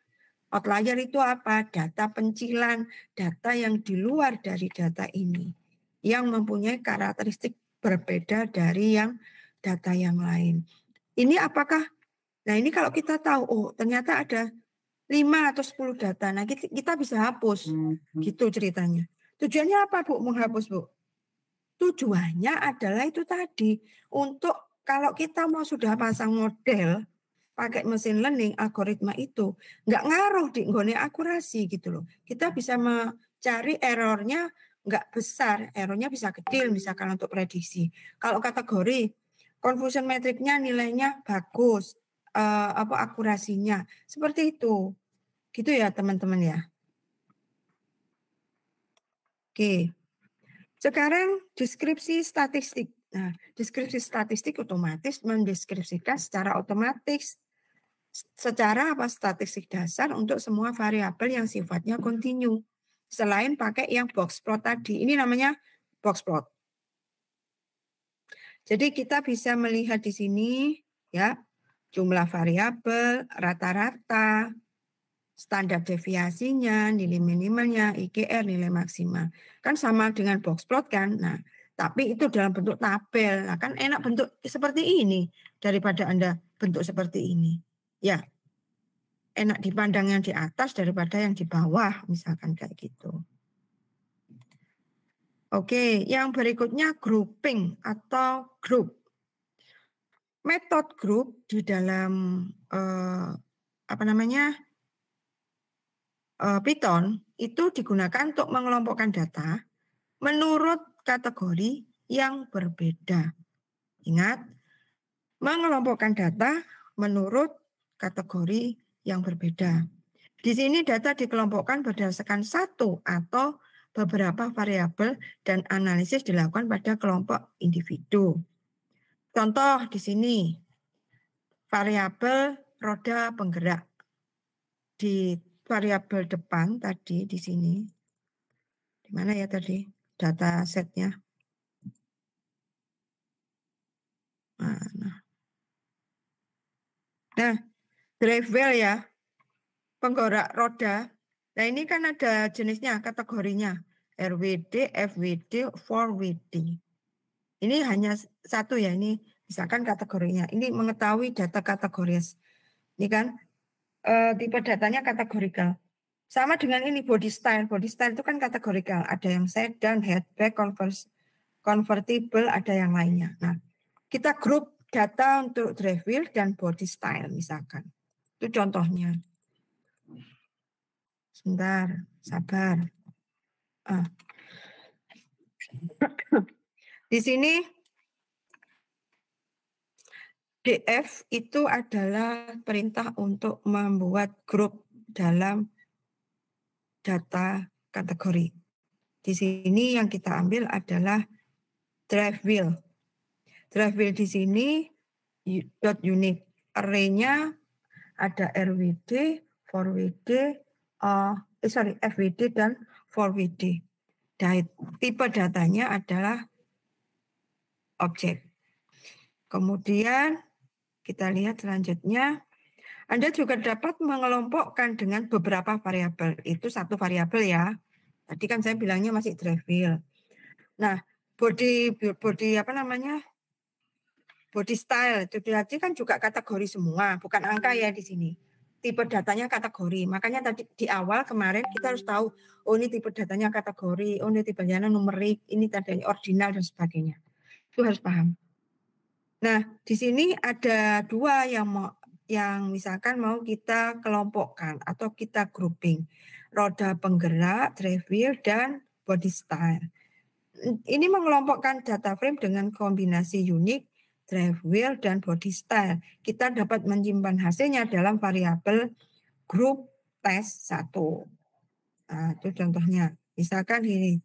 Speaker 1: Outlier itu apa? Data pencilan, data yang di luar dari data ini, yang mempunyai karakteristik berbeda dari yang data yang lain. Ini apakah, nah ini kalau kita tahu, oh ternyata ada 5 atau 10 data, nah kita bisa hapus, gitu ceritanya. Tujuannya apa, Bu, menghapus, Bu? Tujuannya adalah itu tadi, untuk kalau kita mau sudah pasang model, pakai mesin learning, algoritma itu, nggak ngaruh di nggone akurasi gitu loh. Kita bisa mencari errornya nggak besar, errornya bisa kecil misalkan untuk prediksi. Kalau kategori, confusion metricnya nilainya bagus, akurasinya, seperti itu. Gitu ya teman-teman ya. Oke. Sekarang deskripsi statistik. Nah, deskripsi statistik otomatis mendeskripsikan secara otomatis secara statistik dasar untuk semua variabel yang sifatnya kontinu. Selain pakai yang box plot tadi. Ini namanya box plot. Jadi kita bisa melihat di sini ya, jumlah variabel, rata-rata, standar deviasinya, nilai minimalnya, IGR, nilai maksimal. Kan sama dengan box plot kan. Nah, tapi itu dalam bentuk tabel. Nah, kan enak bentuk seperti ini daripada Anda bentuk seperti ini. Ya, enak dipandang yang di atas daripada yang di bawah, misalkan kayak gitu. Oke, yang berikutnya grouping atau group. Metode group di dalam apa namanya? Python itu digunakan untuk mengelompokkan data menurut kategori yang berbeda. Ingat, mengelompokkan data menurut kategori yang berbeda. Di sini data dikelompokkan berdasarkan satu atau beberapa variabel dan analisis dilakukan pada kelompok individu. Contoh di sini, variabel roda penggerak. Di variabel depan tadi di sini. Di mana ya tadi data setnya? Nah, drive wheel ya, penggerak roda. Nah, ini kan ada jenisnya, kategorinya. RWD, FWD, 4WD. Ini hanya satu ya, ini misalkan kategorinya. Ini mengetahui data kategoris. Ini kan tipe datanya kategorikal. Sama dengan ini body style. Body style itu kan kategorikal. Ada yang sedan, hatchback, convertible, ada yang lainnya. Nah, kita grup data untuk drive wheel dan body style misalkan. Itu contohnya. Sebentar, sabar. Di sini DF itu adalah perintah untuk membuat grup dalam data kategori. Di sini yang kita ambil adalah drive wheel. Drive wheel di sini dot unit. Array-nya ada RWD, 4WD, FWD dan 4WD. Tipe datanya adalah objek. Kemudian kita lihat selanjutnya. Anda juga dapat mengelompokkan dengan beberapa variabel. Itu satu variabel ya. Tadi kan saya bilangnya masih drive wheel. Nah, body apa namanya? Body style itu tadi kan juga kategori semua, bukan angka ya di sini. Tipe datanya kategori. Makanya tadi di awal kemarin kita harus tahu, oh ini tipe datanya kategori, oh ini tipe datanya numerik, ini tadi ordinal dan sebagainya. Itu harus paham. Nah, di sini ada dua yang misalkan mau kita kelompokkan atau kita grouping. Roda penggerak, drive wheel, dan body style. Ini mengelompokkan data frame dengan kombinasi unik, drive wheel, dan body style. Kita dapat menyimpan hasilnya dalam variabel group test 1. Nah, itu contohnya. Misalkan ini,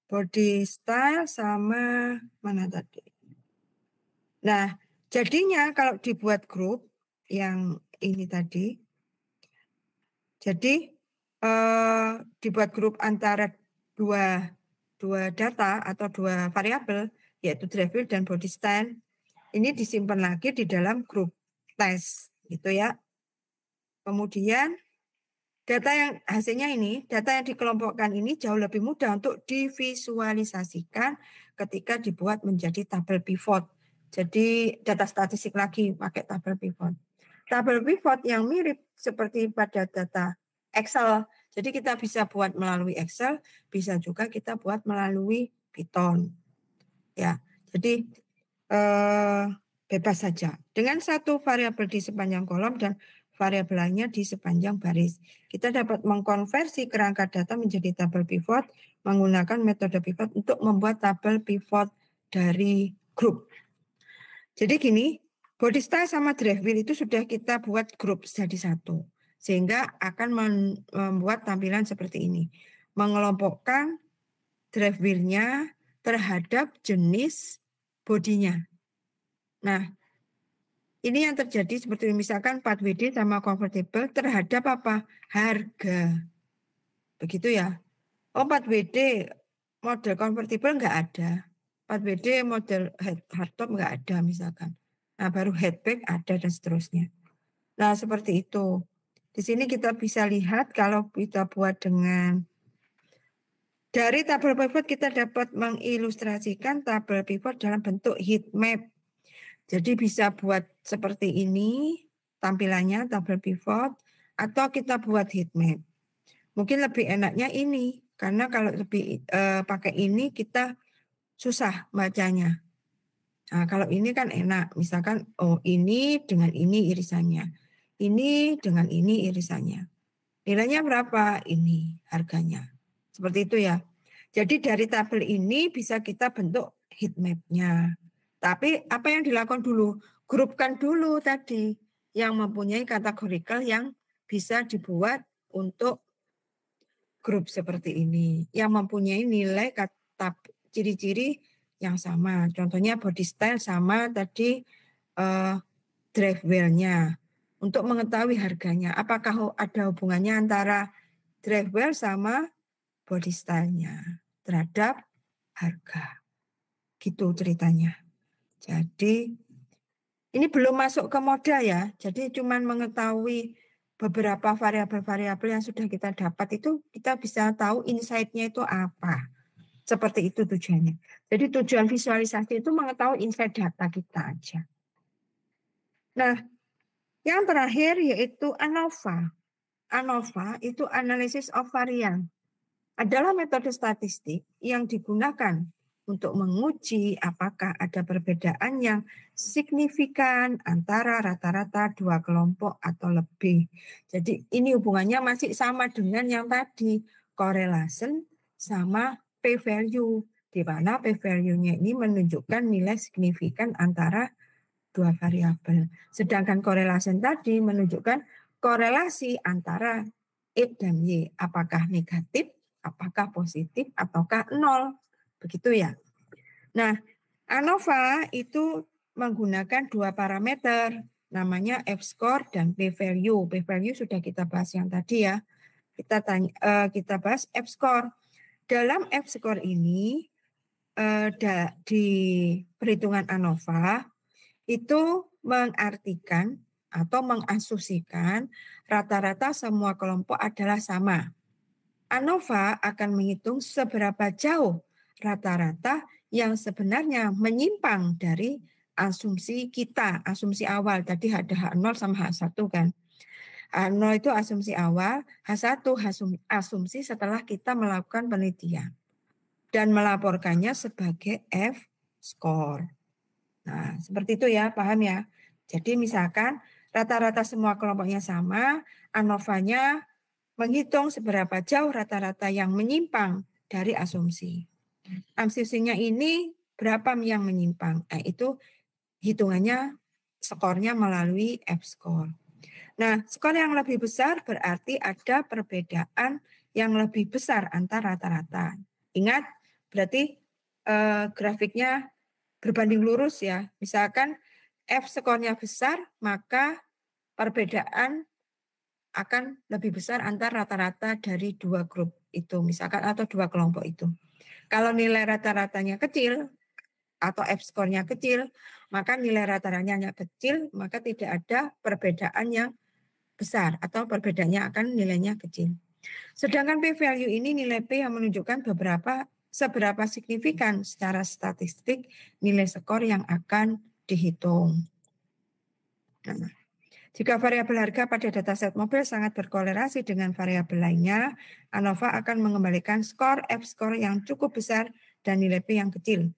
Speaker 1: body style sama mana tadi? Nah, jadinya kalau dibuat grup yang ini tadi, jadi dibuat grup antara dua data atau dua variabel, yaitu drive wheel dan body style, ini disimpan lagi di dalam grup test, gitu ya. Kemudian data yang hasilnya ini, data yang dikelompokkan ini jauh lebih mudah untuk divisualisasikan ketika dibuat menjadi tabel pivot. Jadi data statistik lagi pakai tabel pivot. Tabel pivot yang mirip seperti pada data Excel. Jadi kita bisa buat melalui Excel, bisa juga kita buat melalui Python. Ya, jadi bebas saja. Dengan satu variabel di sepanjang kolom dan variabel lainnya di sepanjang baris. Kita dapat mengkonversi kerangka data menjadi tabel pivot menggunakan metode pivot untuk membuat tabel pivot dari grup. Jadi gini, body style sama drive wheel itu sudah kita buat grup jadi satu. Sehingga akan membuat tampilan seperti ini. Mengelompokkan drive wheel-nya terhadap jenis bodinya. Nah, ini yang terjadi seperti misalkan 4WD sama convertible terhadap apa? Harga. Begitu ya. Oh, 4WD model convertible enggak ada. 4WD model hardtop enggak ada misalkan. Nah, baru hatchback ada dan seterusnya. Nah, seperti itu. Di sini kita bisa lihat kalau kita buat dengan dari tabel pivot kita dapat mengilustrasikan tabel pivot dalam bentuk heat map. Jadi bisa buat seperti ini tampilannya tabel pivot atau kita buat heat map. Mungkin lebih enaknya ini karena kalau lebih pakai ini kita susah bacanya. Nah, kalau ini kan enak, misalkan oh ini dengan ini irisannya. Ini dengan ini irisannya. Nilainya berapa? Ini harganya. Seperti itu ya. Jadi dari tabel ini bisa kita bentuk heat map-nya. Tapi apa yang dilakukan dulu? Grupkan dulu tadi yang mempunyai kategorikal yang bisa dibuat untuk grup seperti ini. Yang mempunyai nilai ciri-ciri yang sama. Contohnya body style sama tadi drive wheel-nya. Untuk mengetahui harganya, apakah ada hubungannya antara drive wheel sama body style-nya terhadap harga. Gitu ceritanya. Jadi ini belum masuk ke modal ya. Jadi cuman mengetahui beberapa variabel-variabel yang sudah kita dapat itu kita bisa tahu insight-nya itu apa. Seperti itu tujuannya. Jadi tujuan visualisasi itu mengetahui insight data kita aja. Nah, yang terakhir yaitu ANOVA. ANOVA itu Analysis of Variance. Adalah metode statistik yang digunakan untuk menguji apakah ada perbedaan yang signifikan antara rata-rata dua kelompok atau lebih. Jadi ini hubungannya masih sama dengan yang tadi, correlation sama p-value, di mana p-value-nya ini menunjukkan nilai signifikan antara dua variabel. Sedangkan correlation tadi menunjukkan korelasi antara X dan Y, apakah negatif, apakah positif, ataukah nol. Begitu ya. Nah, ANOVA itu menggunakan dua parameter, namanya F-score dan p-value. P-value sudah kita bahas yang tadi ya. Kita bahas F-score. Dalam F-score ini, di perhitungan ANOVA, itu mengartikan atau mengasumsikan rata-rata semua kelompok adalah sama. ANOVA akan menghitung seberapa jauh rata-rata yang sebenarnya menyimpang dari asumsi kita, asumsi awal. Tadi ada H0 sama H1 kan. H0 itu asumsi awal, H1 asumsi setelah kita melakukan penelitian. Dan melaporkannya sebagai F-score. Nah, seperti itu ya, paham ya. Jadi misalkan rata-rata semua kelompoknya sama, ANOVA-nya menghitung seberapa jauh rata-rata yang menyimpang dari asumsi. Asumsinya ini berapa yang menyimpang? Itu hitungannya skornya melalui F-score. Nah, skor yang lebih besar berarti ada perbedaan yang lebih besar antar rata-rata. Ingat, berarti grafiknya berbanding lurus ya. Misalkan F skornya besar, maka perbedaan akan lebih besar antar rata-rata dari dua grup itu, misalkan atau dua kelompok itu. Kalau nilai rata-ratanya kecil atau F skornya kecil, maka nilai rata-ratanya kecil, maka tidak ada perbedaan yang besar atau perbedaannya akan nilainya kecil. Sedangkan p-value ini nilai P yang menunjukkan seberapa signifikan secara statistik nilai skor yang akan dihitung. Nah, jika variabel harga pada dataset mobil sangat berkorelasi dengan variabel lainnya, ANOVA akan mengembalikan skor F-score yang cukup besar dan nilai P yang kecil.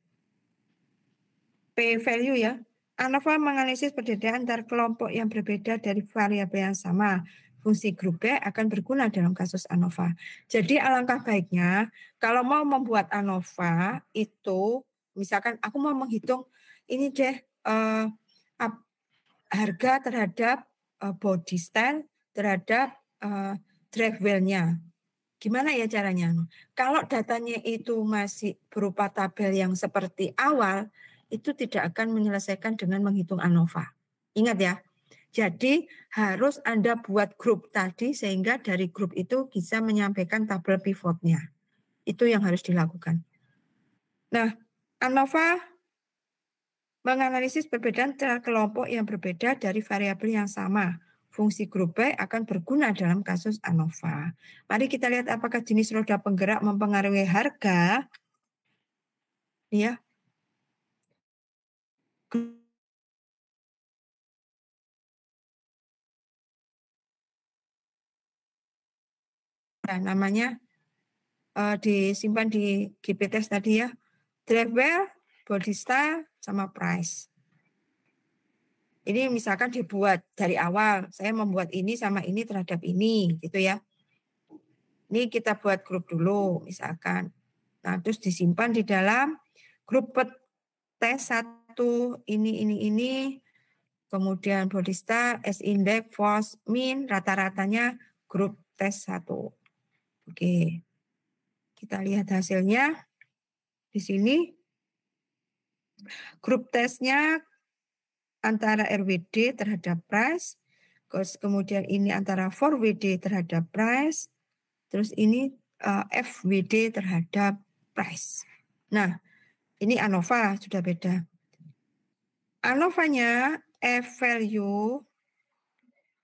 Speaker 1: P-value ya. ANOVA menganalisis perbedaan antar kelompok yang berbeda dari variabel yang sama. Fungsi grup B akan berguna dalam kasus ANOVA. Jadi alangkah baiknya kalau mau membuat ANOVA itu, misalkan aku mau menghitung ini deh harga terhadap body style terhadap drive wheel-nya. Gimana ya caranya? Kalau datanya itu masih berupa tabel yang seperti awal, itu tidak akan menyelesaikan dengan menghitung ANOVA. Ingat ya. Jadi harus Anda buat grup tadi sehingga dari grup itu bisa menyampaikan tabel pivotnya. Itu yang harus dilakukan. Nah, ANOVA menganalisis perbedaan antara kelompok yang berbeda dari variabel yang sama. Fungsi grup B akan berguna dalam kasus ANOVA. Mari kita lihat apakah jenis roda penggerak mempengaruhi harga. Ya. Namanya disimpan di GPTest tadi ya. Drive wheel, body style, sama price. Ini misalkan dibuat dari awal, saya membuat ini sama ini terhadap ini, gitu ya. Ini kita buat grup dulu misalkan. Nah, terus disimpan di dalam grup tes 1 ini. Kemudian body star, S index, force, min, rata-ratanya grup tes 1. Oke. Kita lihat hasilnya di sini. Grup tesnya antara RWD terhadap price, kemudian ini antara 4WD terhadap price, terus ini FWD terhadap price. Nah, ini ANOVA sudah beda. ANOVA-nya F value,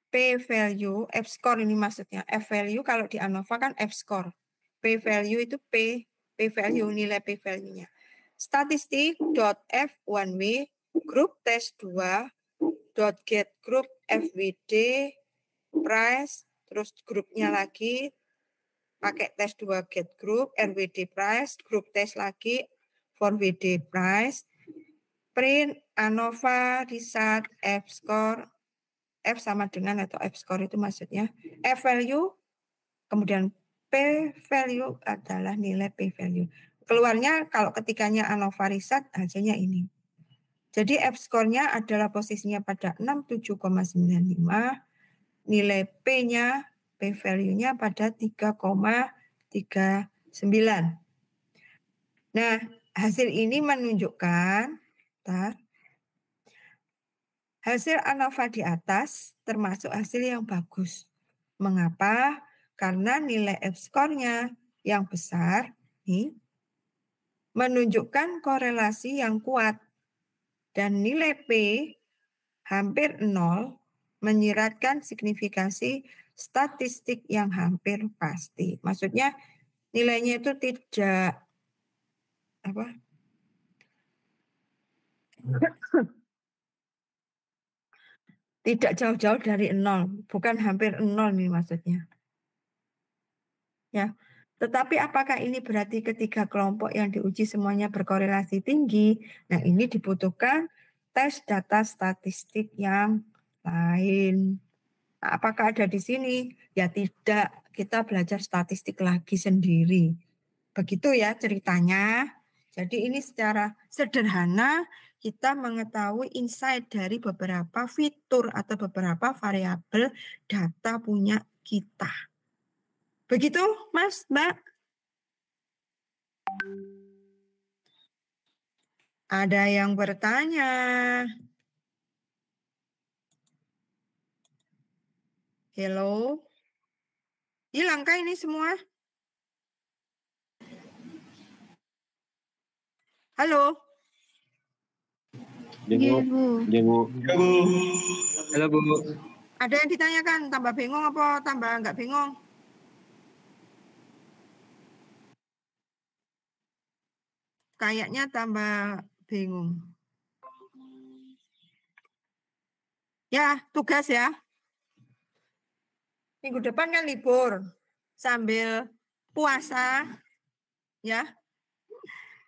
Speaker 1: P value, F score ini maksudnya. F value kalau di ANOVA kan F score. P value itu P value, nilai P value-nya. Statistik .f 1W grup tes 2 .get group FWD price, terus grupnya lagi pakai tes 2 get group RWD price, grup tes lagi 4WD price, print ANOVA result F score, F sama dengan atau F score itu maksudnya F value, kemudian P value adalah nilai P value. Keluarnya kalau ketikanya ANOVA result hasilnya ini. Jadi F-score-nya adalah posisinya pada 67,95, nilai P-nya, P value-nya pada 3,39. Nah, hasil ini menunjukkan hasil ANOVA di atas termasuk hasil yang bagus. Mengapa? Karena nilai F-score-nya yang besar nih, menunjukkan korelasi yang kuat. Dan nilai P hampir 0 menyiratkan signifikasi statistik yang hampir pasti. Maksudnya nilainya itu tidak jauh-jauh dari 0, bukan hampir 0 nih maksudnya. Ya. Tetapi apakah ini berarti ketiga kelompok yang diuji semuanya berkorelasi tinggi? Nah, ini dibutuhkan tes data statistik yang lain. Nah, apakah ada di sini? Ya tidak, kita belajar statistik lagi sendiri. Begitu ya ceritanya. Jadi ini secara sederhana kita mengetahui insight dari beberapa fitur atau beberapa variabel data punya kita. Begitu, Mas, Mbak? Ada yang bertanya? Hello? Hilangkah ini semua? Halo?
Speaker 3: Iya, Bu. Iya, Bu. Halo, Bu.
Speaker 1: Ada yang ditanyakan, tambah bingung apa tambah enggak bingung? Kayaknya tambah bingung. Ya, tugas ya. Minggu depan kan libur. Sambil puasa, ya.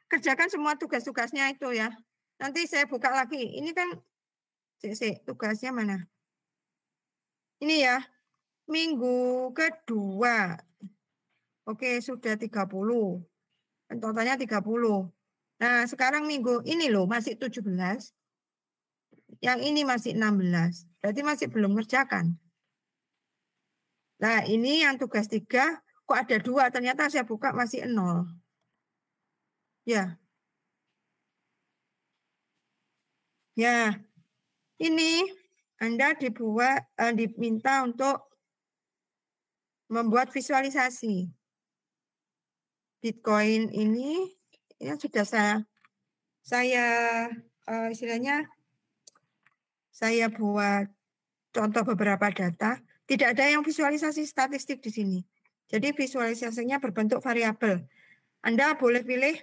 Speaker 1: Kerjakan semua tugas-tugasnya itu ya. Nanti saya buka lagi. Ini kan, tugasnya mana? Ini ya, minggu kedua. Oke, sudah 30. Totalnya 30. Nah, sekarang minggu ini loh, masih 17. Yang ini masih 16. Berarti masih belum ngerjakan. Nah, ini yang tugas 3, kok ada 2? Ternyata saya buka masih 0. Ya. Ya. Ini Anda diminta untuk membuat visualisasi. Bitcoin ini sudah saya istilahnya saya buat contoh beberapa data. Tidak ada yang visualisasi statistik di sini. Jadi visualisasinya berbentuk variabel. Anda boleh pilih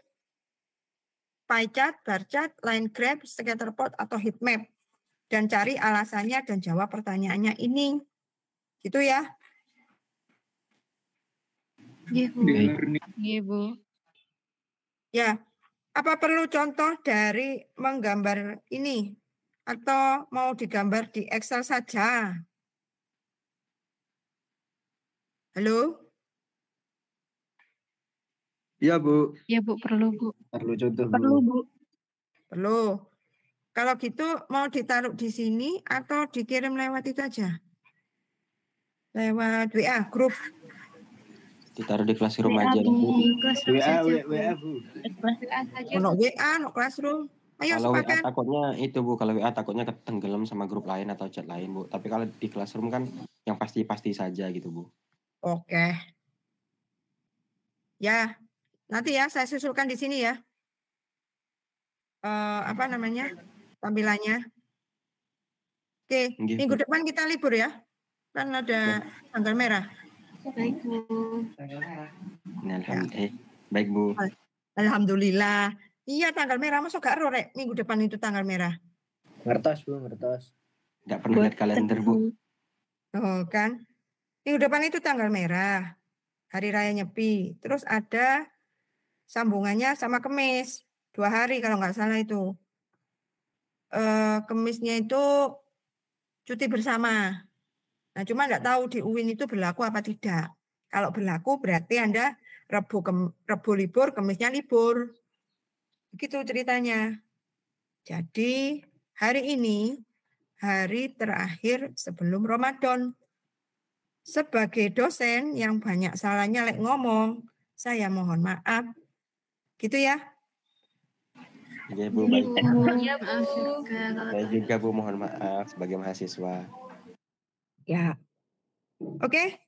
Speaker 1: pie chart, bar chart, line graph, scatter plot, atau heat map. Dan cari alasannya dan jawab pertanyaannya ini. Gitu ya.
Speaker 2: Iya, Bu. Iya, Bu.
Speaker 1: Ya. Apa perlu contoh dari menggambar ini? Atau mau digambar di Excel saja? Halo?
Speaker 3: Iya, Bu.
Speaker 2: Iya, Bu, perlu, Bu.
Speaker 4: Perlu contoh, Bu.
Speaker 2: Perlu, Bu.
Speaker 1: Perlu. Kalau gitu mau ditaruh di sini atau dikirim lewat itu aja? Lewat WA, grup.
Speaker 5: Ditaruh di classroom aja,
Speaker 2: di
Speaker 5: Bu.
Speaker 2: classroom
Speaker 4: WA,
Speaker 2: saja,
Speaker 4: WA,
Speaker 2: Bu.
Speaker 4: Bu.
Speaker 2: WA saja.
Speaker 1: Ono WA, ono classroom. Ayo
Speaker 5: Kalau WA
Speaker 1: sepakat.
Speaker 5: takutnya itu, Bu. Kalau WA takutnya ketenggelam sama grup lain atau chat lain, Bu. Tapi kalau di classroom kan yang pasti-pasti saja gitu, Bu.
Speaker 1: Oke. Ya, nanti ya saya susulkan di sini ya. Apa namanya? Tampilannya. Oke,
Speaker 5: Nggih,
Speaker 1: minggu
Speaker 5: Bu.
Speaker 1: depan kita libur ya. Kan ada tanggal merah.
Speaker 2: Baik, Bu.
Speaker 5: Baik, Bu.
Speaker 1: Alhamdulillah. Iya, tanggal merah. Masuk gak Rek? Minggu depan itu tanggal merah.
Speaker 4: Ngertos, Bu, ngertos.
Speaker 5: Nggak pernah lihat kalender, Bu.
Speaker 1: Oh, kan? Minggu depan itu tanggal merah. Hari Raya Nyepi. Terus ada sambungannya sama Kemis. 2 hari kalau nggak salah itu. Kemisnya itu cuti bersama. Nah, cuma nggak tahu di UIN itu berlaku apa tidak. Kalau berlaku berarti Anda Rebu libur, Kemisnya libur. Begitu ceritanya. Jadi hari ini hari terakhir sebelum Ramadan. Sebagai dosen yang banyak salahnya ngomong, saya mohon maaf. Gitu ya.
Speaker 5: Iya, Bu. Baik.
Speaker 2: Iya, Bu.
Speaker 5: Saya juga, Bu, mohon maaf sebagai mahasiswa.
Speaker 1: Ya. Oke.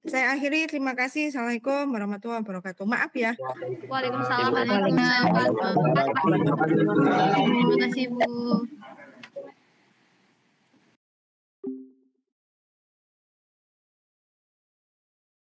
Speaker 1: Saya akhiri. Terima kasih. Assalamualaikum warahmatullahi wabarakatuh. Maaf ya.
Speaker 2: Waalaikumsalam. Terima kasih, Bu.